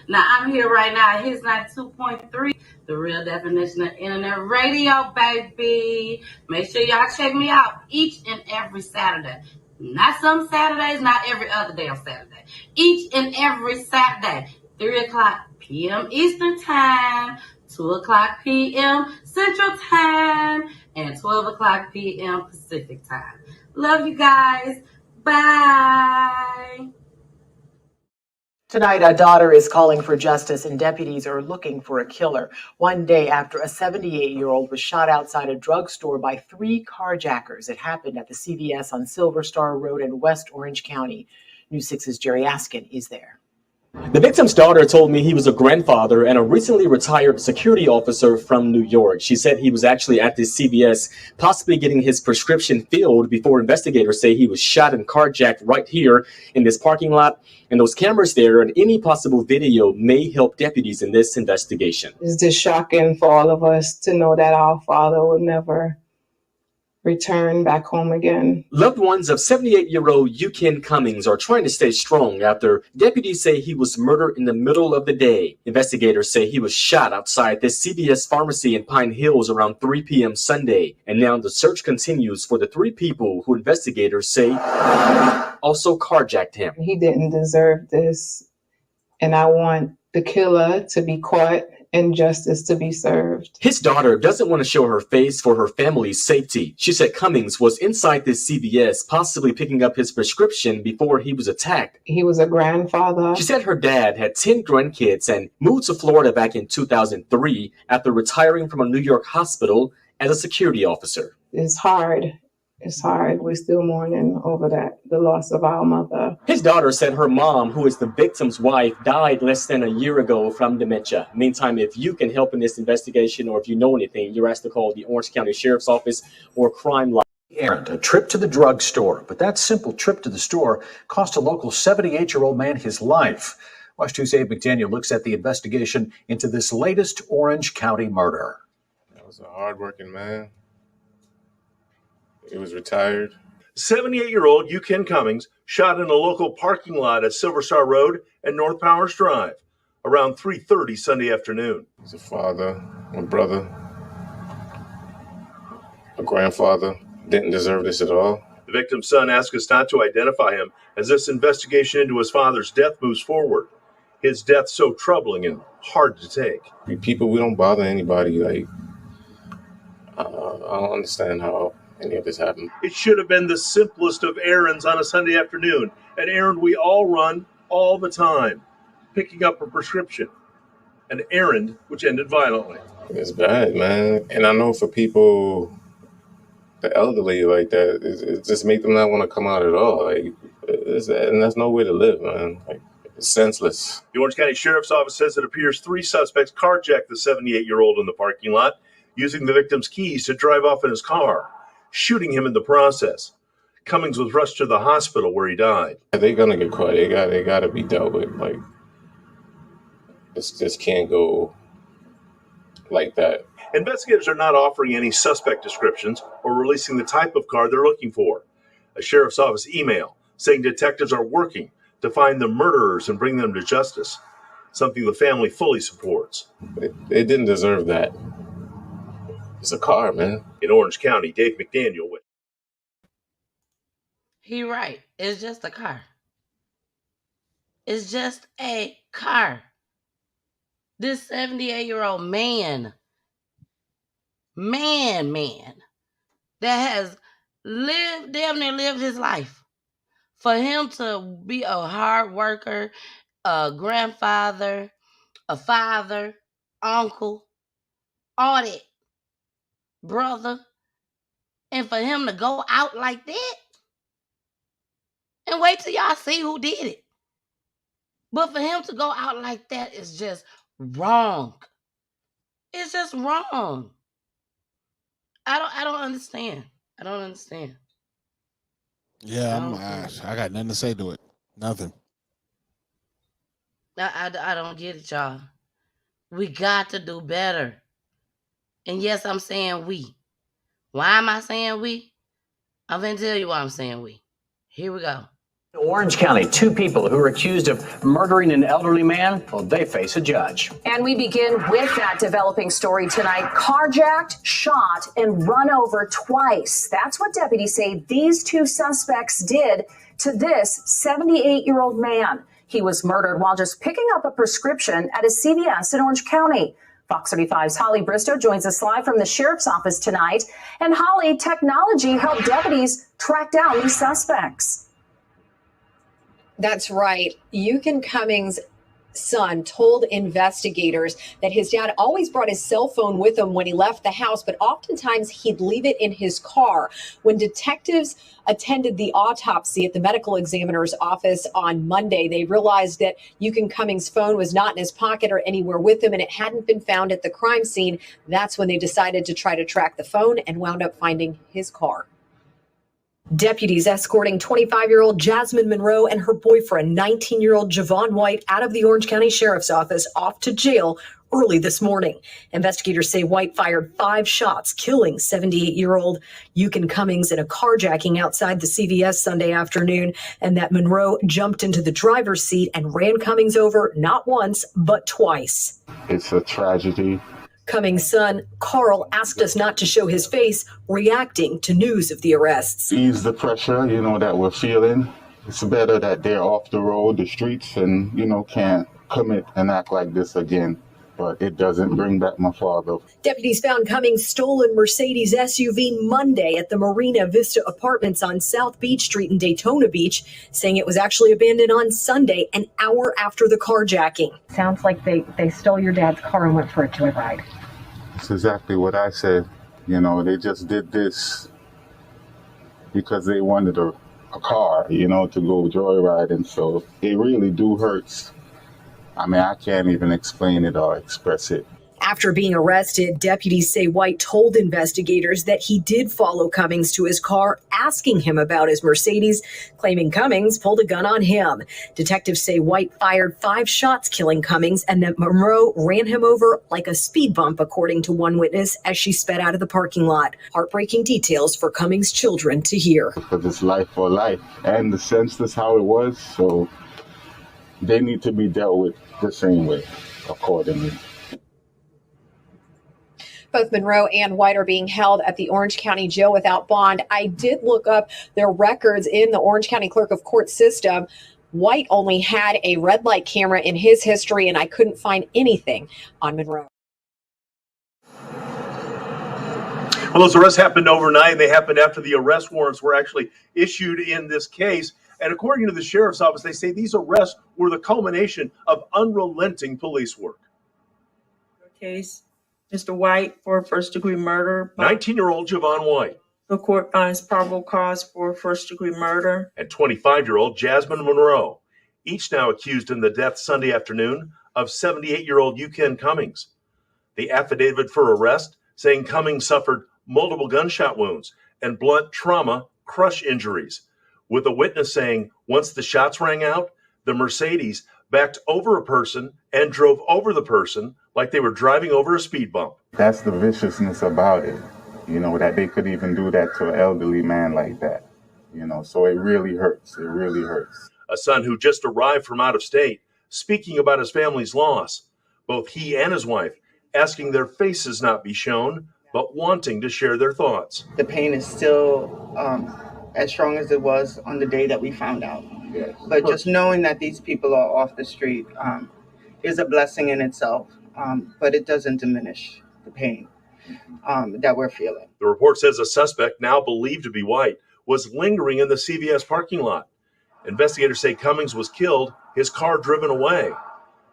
Now I'm here right now. His 92.3, the real definition of internet radio, baby. Make sure y'all check me out each and every Saturday. Not some Saturdays, not every other day on Saturday. Each and every Saturday, 3 o'clock p.m. Eastern Time, 2 o'clock p.m. Central Time, and 12 o'clock p.m. Pacific Time. Love you guys. Bye. Tonight, a daughter is calling for justice and deputies are looking for a killer. One day after a 78-year-old was shot outside a drugstore by 3 carjackers. It happened at the CVS on Silver Star Road in West Orange County. News 6's Jerry Askin is there. The victim's daughter told me he was a grandfather and a recently retired security officer from New York. She said he was actually at this CVS, possibly getting his prescription filled before investigators say he was shot and carjacked right here in this parking lot. And those cameras there and any possible video may help deputies in this investigation. It's just shocking for all of us to know that our father would never return back home again. Loved ones of 78-year-old Ken Cummings are trying to stay strong after deputies say he was murdered in the middle of the day. Investigators say he was shot outside this CVS pharmacy in Pine Hills around 3 p.m. Sunday. And now the search continues for the 3 people who investigators say also carjacked him. He didn't deserve this, and I want the killer to be caught and justice to be served. His daughter doesn't want to show her face for her family's safety. She said Cummings was inside this CVS, possibly picking up his prescription before he was attacked. He was a grandfather. She said her dad had 10 grandkids and moved to Florida back in 2003 after retiring from a New York hospital as a security officer. It's hard. It's hard. We're still mourning over that, the loss of our mother. His daughter said her mom, who is the victim's wife, died less than a year ago from dementia. Meantime, if you can help in this investigation or if you know anything, you're asked to call the Orange County Sheriff's Office or Crime Line. Errand, a trip to the drugstore. But that simple trip to the store cost a local 78-year-old man his life. Watch 2's Abe McDaniel looks at the investigation into this latest Orange County murder. That was a hardworking man. He was retired. 78-year-old Ken Cummings shot in a local parking lot at Silver Star Road and North Powers Drive around 3:30 Sunday afternoon. He's a father, a brother, a grandfather. Didn't deserve this at all. The victim's son asked us not to identify him as this investigation into his father's death moves forward. His death so troubling and hard to take. People, we don't bother anybody. Like, I don't understand how any of this happened. It should have been the simplest of errands on a Sunday afternoon, an errand we all run all the time, picking up a prescription, an errand which ended violently. It's bad, man. And I know for people, the elderly like that, it just make them not want to come out at all. Like, and that's no way to live, man. Like, it's senseless. The Orange County Sheriff's Office says it appears 3 suspects carjacked the 78-year-old in the parking lot, using the victim's keys to drive off in his car, shooting him in the process. Cummings was rushed to the hospital where he died. They're gonna get caught. They got to be dealt with. Like, this can't go like that. Investigators are not offering any suspect descriptions or releasing the type of car they're looking for. A sheriff's office email saying detectives are working to find the murderers and bring them to justice, something the family fully supports. It didn't deserve that. It's a car, man. In Orange County, Dave McDaniel with. He right. It's just a car. It's just a car. This 78-year-old man that has damn near lived his life. For him to be a hard worker, a grandfather, a father, uncle, all that, brother, and for him to go out like that, and wait till y'all see who did it. But for him to go out like that is just wrong. It's just wrong. I don't understand. I don't understand. Yeah, I got nothing to say to it. Nothing. I don't get it, y'all. We got to do better. And yes, I'm saying we. Why am I saying we? I'm going to tell you why I'm saying we. Here we go. Orange County, 2 people who are accused of murdering an elderly man, well, they face a judge. And we begin with that developing story tonight. Carjacked, shot, and run over twice. That's what deputies say these 2 suspects did to this 78-year-old man. He was murdered while just picking up a prescription at a CVS in Orange County. Fox 35's Holly Bristow joins us live from the sheriff's office tonight. And Holly, technology helped deputies track down these suspects. That's right. Yukon Cummings' son told investigators that his dad always brought his cell phone with him when he left the house, but oftentimes he'd leave it in his car. When detectives attended the autopsy at the medical examiner's office on Monday, they realized that Yukon Cummings' phone was not in his pocket or anywhere with him, and it hadn't been found at the crime scene. That's when they decided to try to track the phone and wound up finding his car. Deputies escorting 25-year-old Jasmine Monroe and her boyfriend, 19-year-old Javon White, out of the Orange County Sheriff's Office off to jail early this morning. Investigators say White fired 5 shots, killing 78-year-old Yukon Cummings in a carjacking outside the CVS Sunday afternoon, and that Monroe jumped into the driver's seat and ran Cummings over not once, but twice. It's a tragedy. Cummings' son, Carl, asked us not to show his face, reacting to news of the arrests. Ease the pressure, that we're feeling. It's better that they're off the road, the streets, and, can't commit and act like this again. But it doesn't bring back my father. Deputies found Cummings' stolen Mercedes SUV Monday at the Marina Vista Apartments on South Beach Street in Daytona Beach, saying it was actually abandoned on Sunday, an hour after the carjacking. Sounds like they stole your dad's car and went for a joyride. That's exactly what I said. They just did this because they wanted a car, to go joyriding. So it really hurts. I can't even explain it or express it. After being arrested, deputies say White told investigators that he did follow Cummings to his car, asking him about his Mercedes, claiming Cummings pulled a gun on him. Detectives say White fired 5 shots, killing Cummings, and that Monroe ran him over like a speed bump, according to one witness, as she sped out of the parking lot. Heartbreaking details for Cummings' children to hear. Because it's life for life, and the census how it was, so they need to be dealt with the same way, accordingly. Both Monroe and White are being held at the Orange County Jail without bond. I did look up their records in the Orange County Clerk of Court system. White only had a red light camera in his history, and I couldn't find anything on Monroe. Well, those arrests happened overnight, and they happened after the arrest warrants were actually issued in this case. And according to the sheriff's office, they say these arrests were the culmination of unrelenting police work. Case, Mr. White for first-degree murder. 19-year-old Javon White. The court finds probable cause for first-degree murder. And 25-year-old Jasmine Monroe, each now accused in the death Sunday afternoon of 78-year-old Ken Cummings. The affidavit for arrest saying Cummings suffered multiple gunshot wounds and blunt trauma crush injuries, with a witness saying once the shots rang out, the Mercedes backed over a person and drove over the person like they were driving over a speed bump. That's the viciousness about it, that they could even do that to an elderly man like that, so it really hurts. It really hurts. A son who just arrived from out of state, speaking about his family's loss, both he and his wife asking their faces not be shown, but wanting to share their thoughts. The pain is still as strong as it was on the day that we found out. Yes. But just knowing that these people are off the street is a blessing in itself, but it doesn't diminish the pain that we're feeling. The report says a suspect, now believed to be White, was lingering in the CVS parking lot. Investigators say Cummings was killed, his car driven away.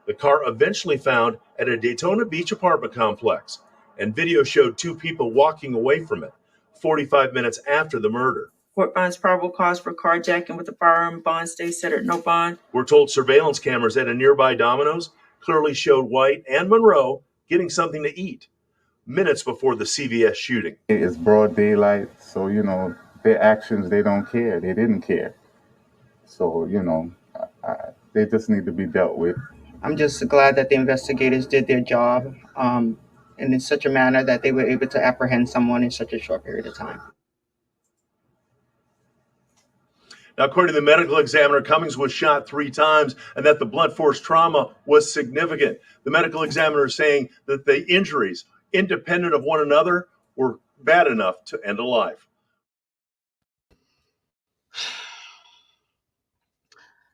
The car eventually found at a Daytona Beach apartment complex, and video showed two people walking away from it 45 minutes after the murder. Court finds probable cause for carjacking with a firearm. Bond stays set at no bond. We're told surveillance cameras at a nearby Domino's clearly showed White and Monroe getting something to eat minutes before the CVS shooting. It's broad daylight, so, their actions, they don't care. They didn't care. So, they just need to be dealt with. I'm just glad that the investigators did their job in such a manner that they were able to apprehend someone in such a short period of time. Now, according to the medical examiner, Cummings was shot 3 times and that the blunt force trauma was significant. The medical examiner is saying that the injuries, independent of one another, were bad enough to end a life.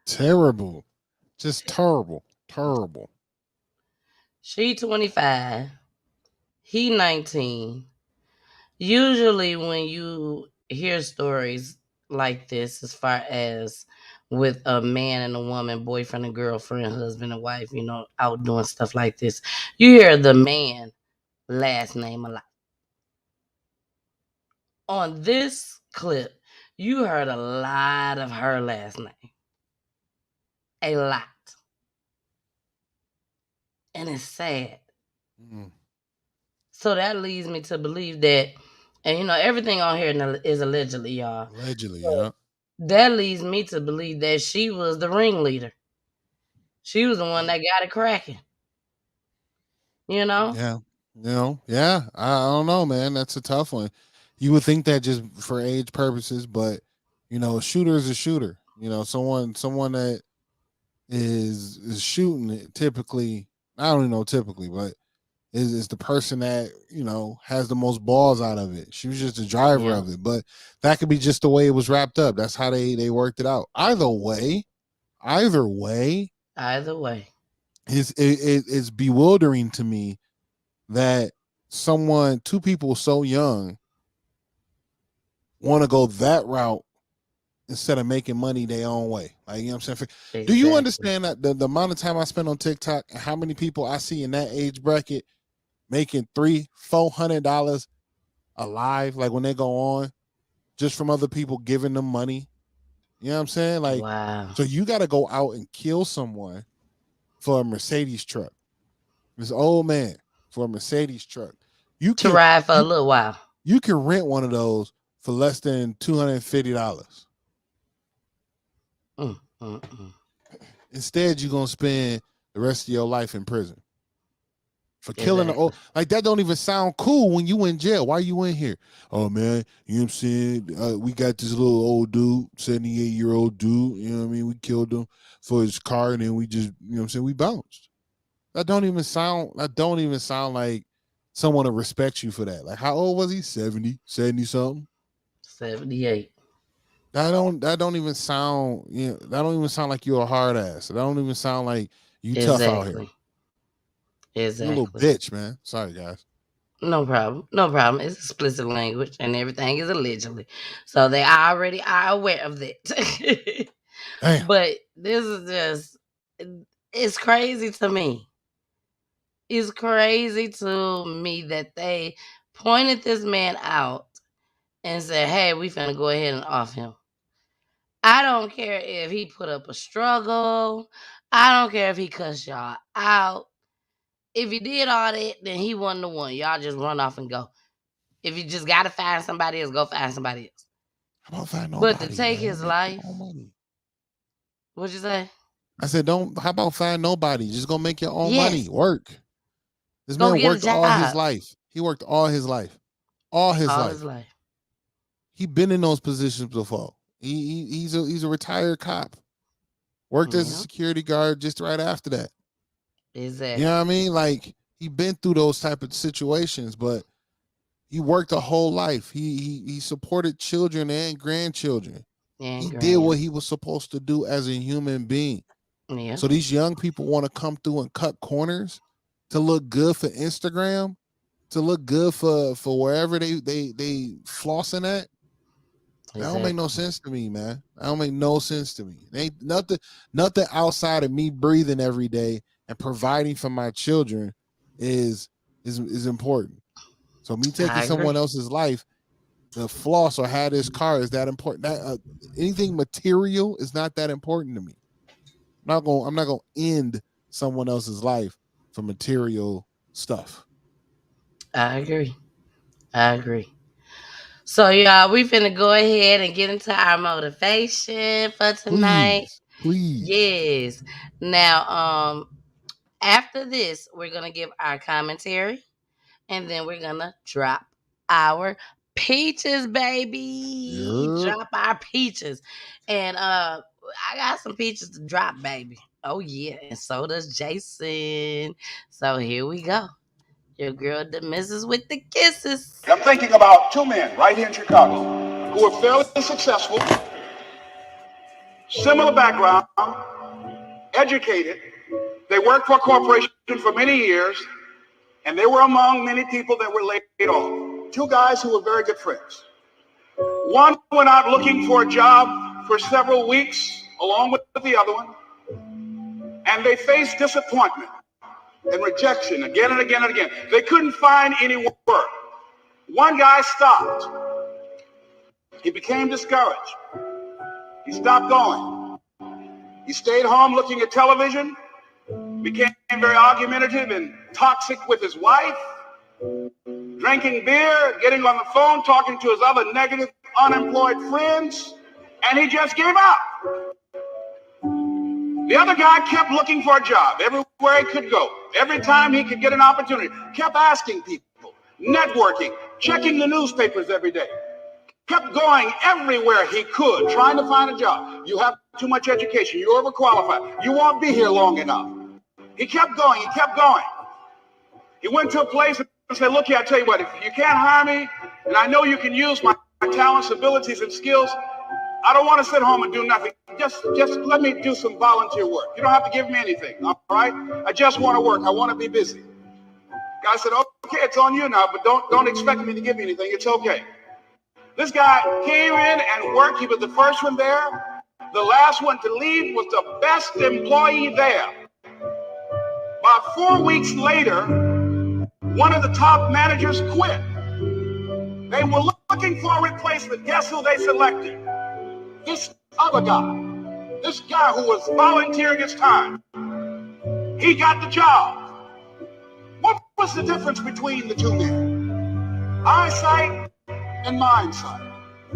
Terrible. Just terrible. Terrible. She 25. He 19. Usually when you hear stories like this, as far as with a man and a woman, boyfriend and girlfriend, husband and wife, out doing stuff like this, you hear the man last name a lot. On this clip, you heard a lot of her last name. A lot. And it's sad. So that leads me to believe that, and everything on here is allegedly, y'all. Allegedly, yeah. That leads me to believe that she was the ringleader. She was the one that got it cracking. Yeah. Yeah. I don't know, man. That's a tough one. You would think that just for age purposes, but a shooter is a shooter. Someone that is shooting it typically, I don't even know typically, but is the person that, has the most balls out of it. She was just the driver of it. But that could be just the way it was wrapped up. That's how they worked it out. Either way, it's bewildering to me that two people so young want to go that route instead of making money their own way. Like, what I'm saying? Exactly. Do you understand that the amount of time I spend on TikTok and how many people I see in that age bracket making $300-$400 alive, like when they go on, just from other people giving them money? You know what I'm saying? Like, wow. So you got to go out and kill someone for a Mercedes truck. This old man for a Mercedes truck. You can ride for a little while. You can rent one of those for less than $250. Instead, you're gonna spend the rest of your life in prison for killing the old. Like, that don't even sound cool when you in jail. Why you in here? Oh man, you know what I'm saying? We got this little old dude, 78-year-old dude. You know what I mean? We killed him for his car, and then we just, we bounced. That don't even sound like someone to respect you for that. Like, how old was he? 70 something? 78. That don't even sound, that don't even sound like you're a hard ass. That don't even sound like you tough out here. Exactly. You a little bitch, man. Sorry, guys. No problem. No problem. It's explicit language and everything is allegedly. So they already are aware of that. Damn. But this is just, it's crazy to me. It's crazy to me that they pointed this man out and said, hey, we finna go ahead and off him. I don't care if he put up a struggle. I don't care if he cussed y'all out. If he did all that, then he wasn't the one. Y'all just run off and go. If you just gotta find somebody else, go find somebody else. How about find nobody? But to take his life, what'd you say? I said, how about find nobody? Just go make your own Yes. money. Work. This Go man get a worked all his job. life. He worked all his life. All his life. He been in those positions before. He's a retired cop. Worked as a security guard just right after that. Exactly. You know what I mean? Like, he been through those type of situations, but he worked a whole life. He supported children and grandchildren. He did what he was supposed to do as a human being. Yeah. So these young people want to come through and cut corners to look good for Instagram, to look good for wherever they flossing at. That don't make no sense to me, man. That don't make no sense to me. Ain't nothing outside of me breathing every day and providing for my children is important. So me taking someone else's life to floss or have this car is that important. That anything material is not that important to me. I'm not gonna end someone else's life for material stuff. I agree. So y'all, we finna go ahead and get into our motivation for tonight. Please. Yes. Now, after this, we're gonna give our commentary, and then we're gonna drop our peaches, baby. Yep. Drop our peaches. And I got some peaches to drop, baby. Oh yeah, and so does Jason. So here we go. Your girl, the missus with the kisses. I'm thinking about two men right here in Chicago who are fairly successful, similar background, educated. They worked for a corporation for many years, and they were among many people that were laid off. Two guys who were very good friends. One went out looking for a job for several weeks, along with the other one, and they faced disappointment and rejection again and again and again. They couldn't find any work. One guy stopped. He became discouraged. He stopped going. He stayed home looking at television, became very argumentative and toxic with his wife, drinking beer, getting on the phone, talking to his other negative, unemployed friends, and he just gave up. The other guy kept looking for a job everywhere he could go. Every time he could get an opportunity, kept asking people, networking, checking the newspapers every day. Kept going everywhere he could, trying to find a job. You have too much education. You're overqualified. You won't be here long enough. He kept going. He kept going. He went to a place and said, look here, I tell you what, if you can't hire me, and I know you can use my talents, abilities, and skills, I don't want to sit home and do nothing. Just let me do some volunteer work. You don't have to give me anything, all right? I just want to work. I want to be busy. Guy said, okay, it's on you now, but don't expect me to give you anything. It's okay. This guy came in and worked. He was the first one there. The last one to leave was the best employee there. About 4 weeks later, one of the top managers quit. They were looking for a replacement. Guess who they selected? This other guy. This guy who was volunteering his time. He got the job. What was the difference between the two men? Eyesight and mindsight.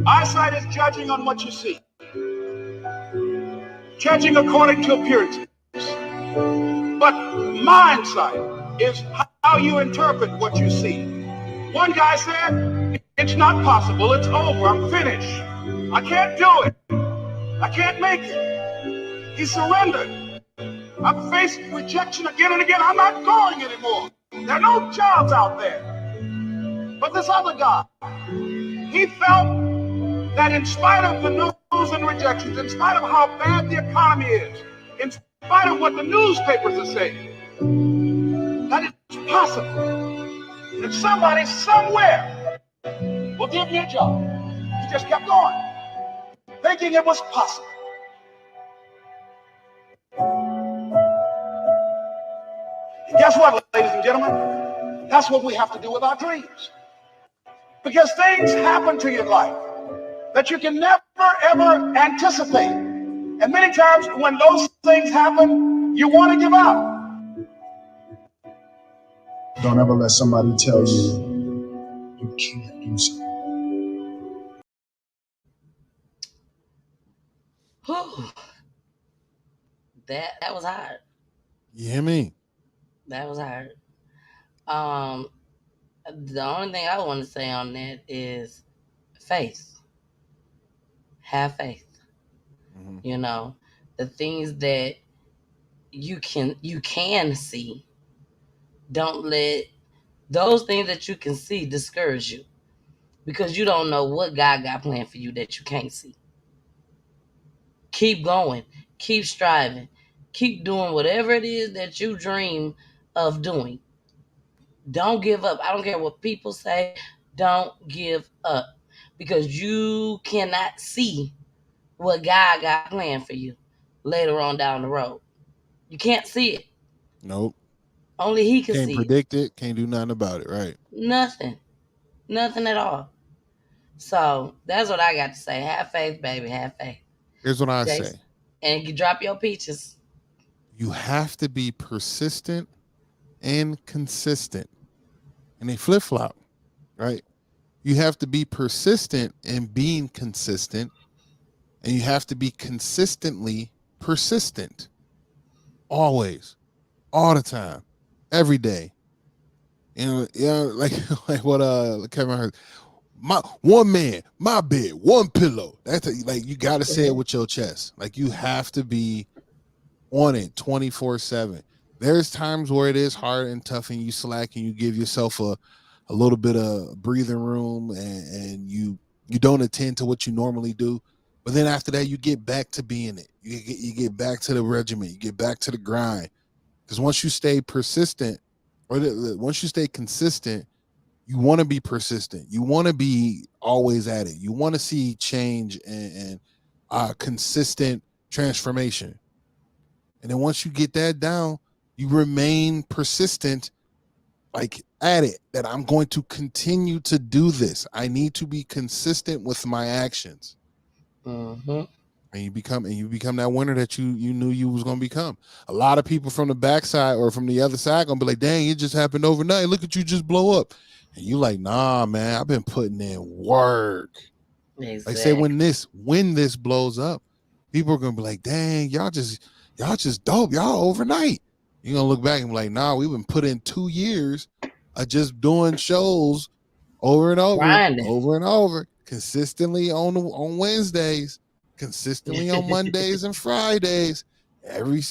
Eyesight is judging on what you see. Judging according to appearances. But mindsight is how you interpret what you see. One guy said, it's not possible, it's over, I'm finished. I can't do it. I can't make it. He surrendered. I've faced rejection again and again. I'm not going anymore. There are no jobs out there. But this other guy, he felt that in spite of the news and rejections, in spite of how bad the economy is, in spite of what the newspapers are saying, that it's possible that somebody somewhere will give me a job. He just kept going, thinking it was possible. And guess what, ladies and gentlemen? That's what we have to do with our dreams. Because things happen to you in life that you can never, ever anticipate. And many times when those things happen, you want to give up. Don't ever let somebody tell you you can't do something. Whew. That was hard. You hear me? That was hard. The only thing I want to say on that is faith. Have faith. Mm-hmm. You know, the things that you can see, don't let those things that you can see discourage you, because you don't know what God got planned for you that you can't see. Keep going, keep striving, keep doing whatever it is that you dream of doing. Don't give up. I don't care what people say. Don't give up, because you cannot see what God got planned for you later on down the road. You can't see it. Nope. Only He can Can't see predict it. Can't do nothing about it. Right. Nothing. Nothing at all. So that's what I got to say. Have faith, baby. Have faith. Here's what I Jason. say. And you drop your peaches. You have to be persistent and consistent. And they flip-flop, right? You have to be persistent in being consistent, and you have to be consistently persistent. Always, all the time, every day. You know, like what Kevin heard. My one man, my bed, one pillow. That's like you got to say it with your chest. Like you have to be on it 24/7. There's times where it is hard and tough, and you slack, and you give yourself a little bit of breathing room, and you don't attend to what you normally do. But then after that, you get back to being it. You get back to the regiment. You get back to the grind. Because once you stay persistent, or once you stay consistent, you want to be persistent. You want to be always at it. You want to see change and consistent transformation. And then once you get that down, you remain persistent, like at it, that I'm going to continue to do this. I need to be consistent with my actions. Mm-hmm. And you become that winner that you knew you was going to become. A lot of people from the backside or from the other side going to be like, dang, it just happened overnight. Look at you just blow up. And you like, nah, man, I've been putting in work. Exactly. Like say when this blows up, people are going to be like, dang, y'all just dope. Y'all overnight. You're going to look back and be like, nah, we've been put in 2 years of just doing shows over and over, grinding. over and over, consistently on Wednesdays, consistently on Mondays and Fridays,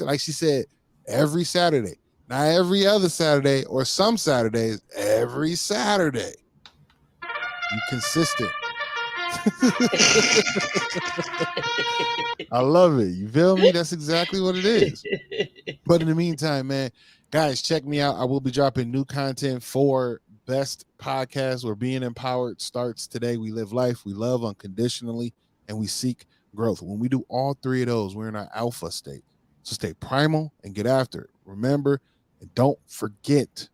like she said, every Saturday, not every other Saturday or some Saturdays, every Saturday. You consistent. I love it. You feel me? That's exactly what it is. But in the meantime, man, guys, check me out. I will be dropping new content for Best Podcast, where being empowered starts today. We live life, we love unconditionally, and we seek growth. When we do all three of those, we're in our alpha state. So stay primal and get after it. Remember, and don't forget,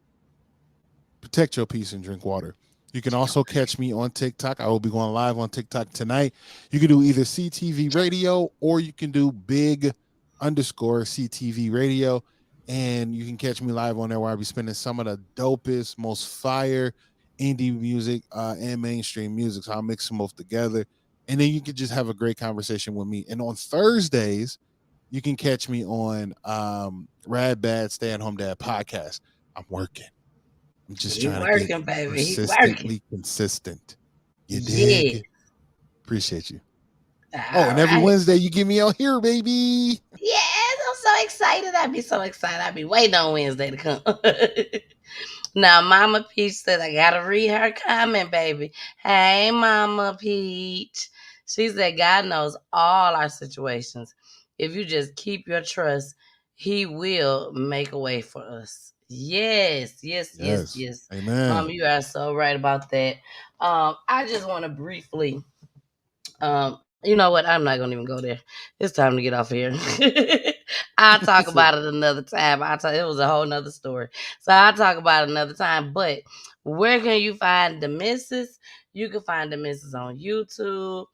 protect your peace and drink water. You can also catch me on TikTok. I will be going live on TikTok tonight. You can do either CTV Radio or you can do big_CTV Radio. And you can catch me live on there where I'll be spending some of the dopest, most fire indie music and mainstream music. So I'll mix them both together. And then you can just have a great conversation with me. And on Thursdays, you can catch me on Rad Bad Stay at Home Dad podcast. I'm working. I'm just trying to get persistently consistent. You dig? Yeah. Appreciate you. All and every right. Wednesday you get me on here, baby. Yes, I'm so excited. I'd be so excited. I'd be waiting on Wednesday to come. Now, Mama Peach said, I gotta read her comment, baby. Hey, Mama Peach. She said, God knows all our situations. If you just keep your trust, He will make a way for us. Yes, yes, yes, Yes. yes. Amen. Mama, you are so right about that. I just want to briefly you know what? I'm not gonna even go there. It's time to get off here. I'll talk about it another time. It was a whole nother story. So I'll talk about it another time. But where can you find the missus? You can find the missus on YouTube,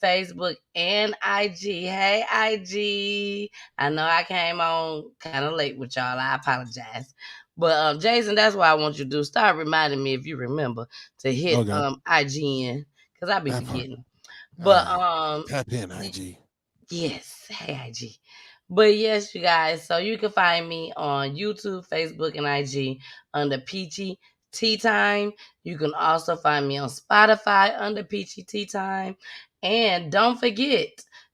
Facebook, and IG. Hey IG. I know I came on kind of late with y'all. I apologize. But Jason, that's what I want you to do. Start reminding me if you remember to hit Okay. IGN. Because I be That part. forgetting. All But right. Tap in, IG. yes, hey IG. But yes, you guys, so you can find me on YouTube, Facebook, and IG under Peachy Tea Time. You can also find me on Spotify under Peachy Tea Time. And don't forget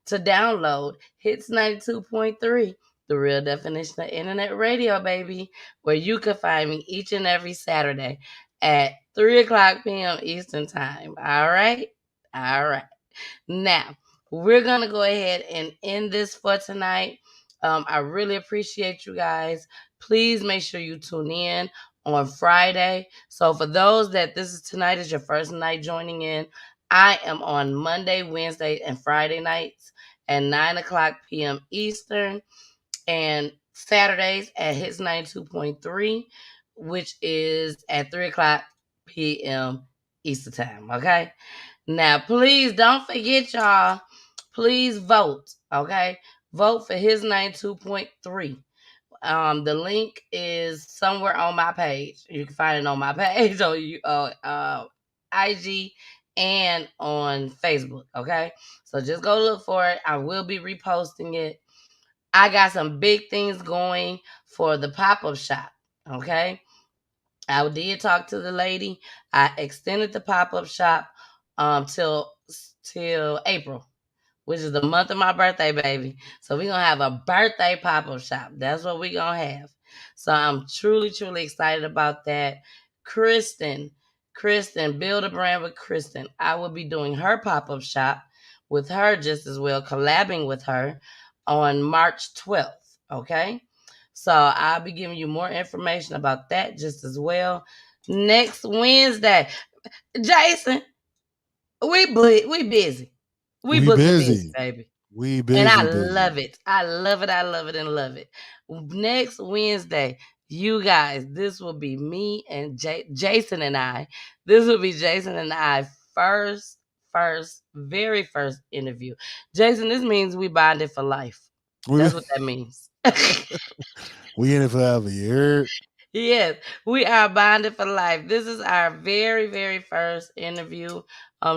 to download Hits 92.3, the real definition of internet radio, baby, where you can find me each and every Saturday at 3 o'clock p.m. Eastern Time. All right? All right. Now, we're going to go ahead and end this for tonight. I really appreciate you guys. Please make sure you tune in on Friday. So, for those that this is tonight is your first night joining in, I am on Monday, Wednesday, and Friday nights at 9 o'clock p.m. Eastern, and Saturdays at Hits 92.3, which is at 3 o'clock p.m. Eastern Time. Okay? Now, please don't forget, y'all. Please vote. Okay, vote for His 92.3. The link is somewhere on my page. You can find it on my page on IG and on Facebook. Okay, so just go look for it. I will be reposting it. I got some big things going for the pop-up shop. Okay, I did talk to the lady. I extended the pop-up shop till April, which is the month of my birthday, baby. So we're gonna have a birthday pop-up shop. That's what we're gonna have. So I'm truly, truly excited about that. Kristen, build a brand with Kristen. I will be doing her pop-up shop with her just as well, collabing with her on March 12th. Okay. So I'll be giving you more information about that just as well. Next Wednesday. Jason, we busy. We We booking busy, busy. baby. We And I busy. love it. I love it. I love it and love it. Next Wednesday, you guys, this will be me and Jason and I. This will be Jason and I very first interview. Jason, this means we bonded for life. We That's what that means. we in it forever. You heard? Yes, we are bonded for life. This is our very, very first interview.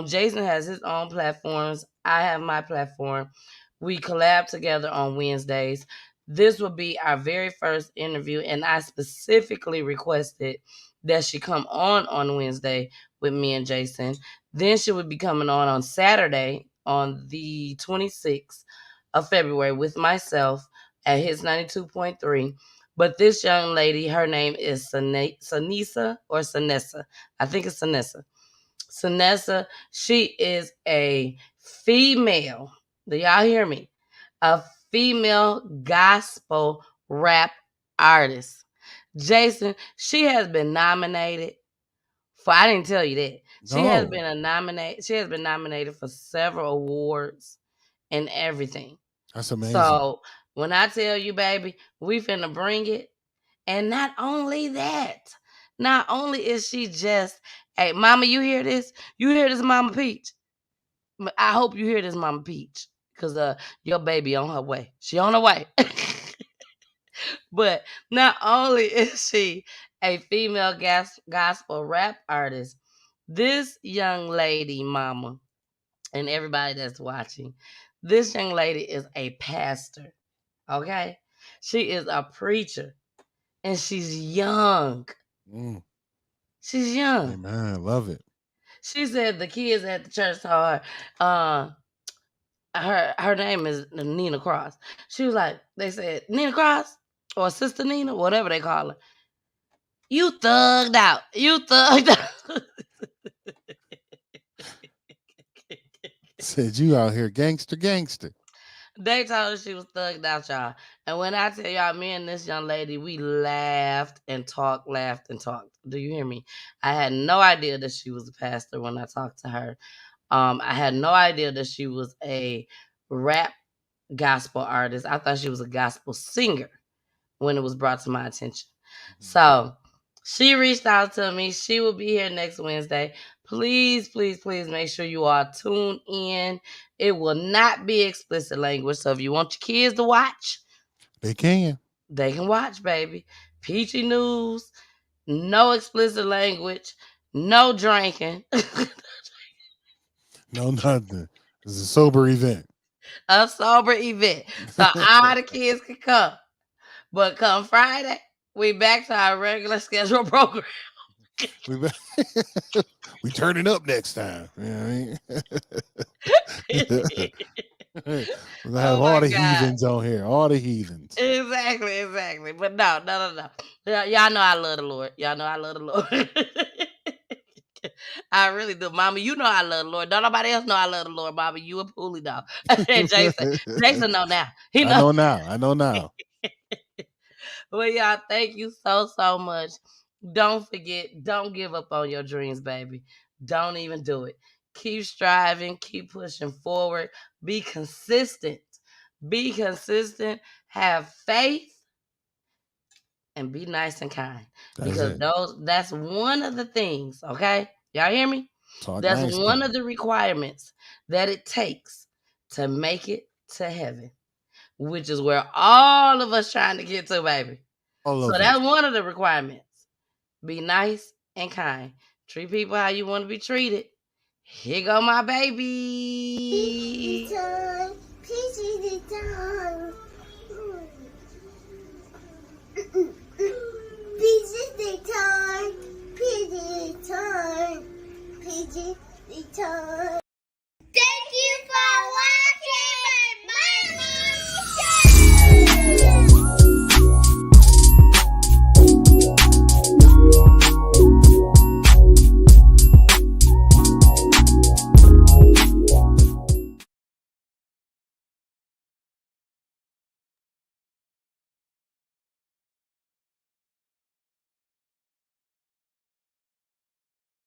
Jason has his own platforms. I have my platform. We collab together on Wednesdays. This will be our very first interview, and I specifically requested that she come on Wednesday with me and Jason. Then she would be coming on Saturday on the 26th of February with myself at his 92.3. But this young lady, her name is Sanisa or Sanessa. I think it's Sanessa. Sanessa, she is a female. Do y'all hear me? A female gospel rap artist. Jason, she has been nominated for, I didn't tell you that. She has No. been nominated for several awards and everything. That's amazing. So when I tell you, baby, we finna bring it. And not only that, not only is she just, hey, Mama, you hear this? You hear this, Mama Peach? I hope you hear this, Mama Peach, because your baby on her way. She on her way. But not only is she a female gospel rap artist, this young lady, Mama, and everybody that's watching, this young lady is a pastor. Okay, she is a preacher, and she's young. Mm. She's young. Amen. Love it. She said the kids at the church told her, her name is Nina Cross. She was like, they said, Nina Cross or Sister Nina, whatever they call her. You thugged out. You thugged out. Said you out here gangster. They told her she was thugged out, y'all. And when I tell y'all, me and this young lady, we laughed and talked. Do you hear me? I had no idea that she was a pastor when I talked to her. I had no idea that she was a rap gospel artist. I thought she was a gospel singer when it was brought to my attention. So she reached out to me. She will be here next Wednesday. Please, please, please make sure you all tune in. It will not be explicit language. So if you want your kids to watch, They can. They can watch, baby. Peachy news, no explicit language, no drinking. No, nothing. It's a sober event. A sober event. So all the kids can come. But come Friday, we back to our regular scheduled program. We turning up next time. You know what I mean? We're gonna have all the heathens on here. All the heathens. Exactly. But no. Y'all know I love the Lord. I really do. Mama, you know I love the Lord. Don't nobody else know I love the Lord, Mama. You a poolie dog. Jason know now. I know now. Well, y'all, thank you so much. Don't forget, don't give up on your dreams, baby. Don't even do it. Keep striving, keep pushing forward. Be consistent. Have faith, and be nice and kind. Because that's one of the things, okay? Y'all hear me? That's one of the requirements that it takes to make it to heaven, which is where all of us trying to get to, baby. So that's one of the requirements. Be nice and kind. Treat people how you want to be treated. Here go my baby. Peachy time. Peachy time.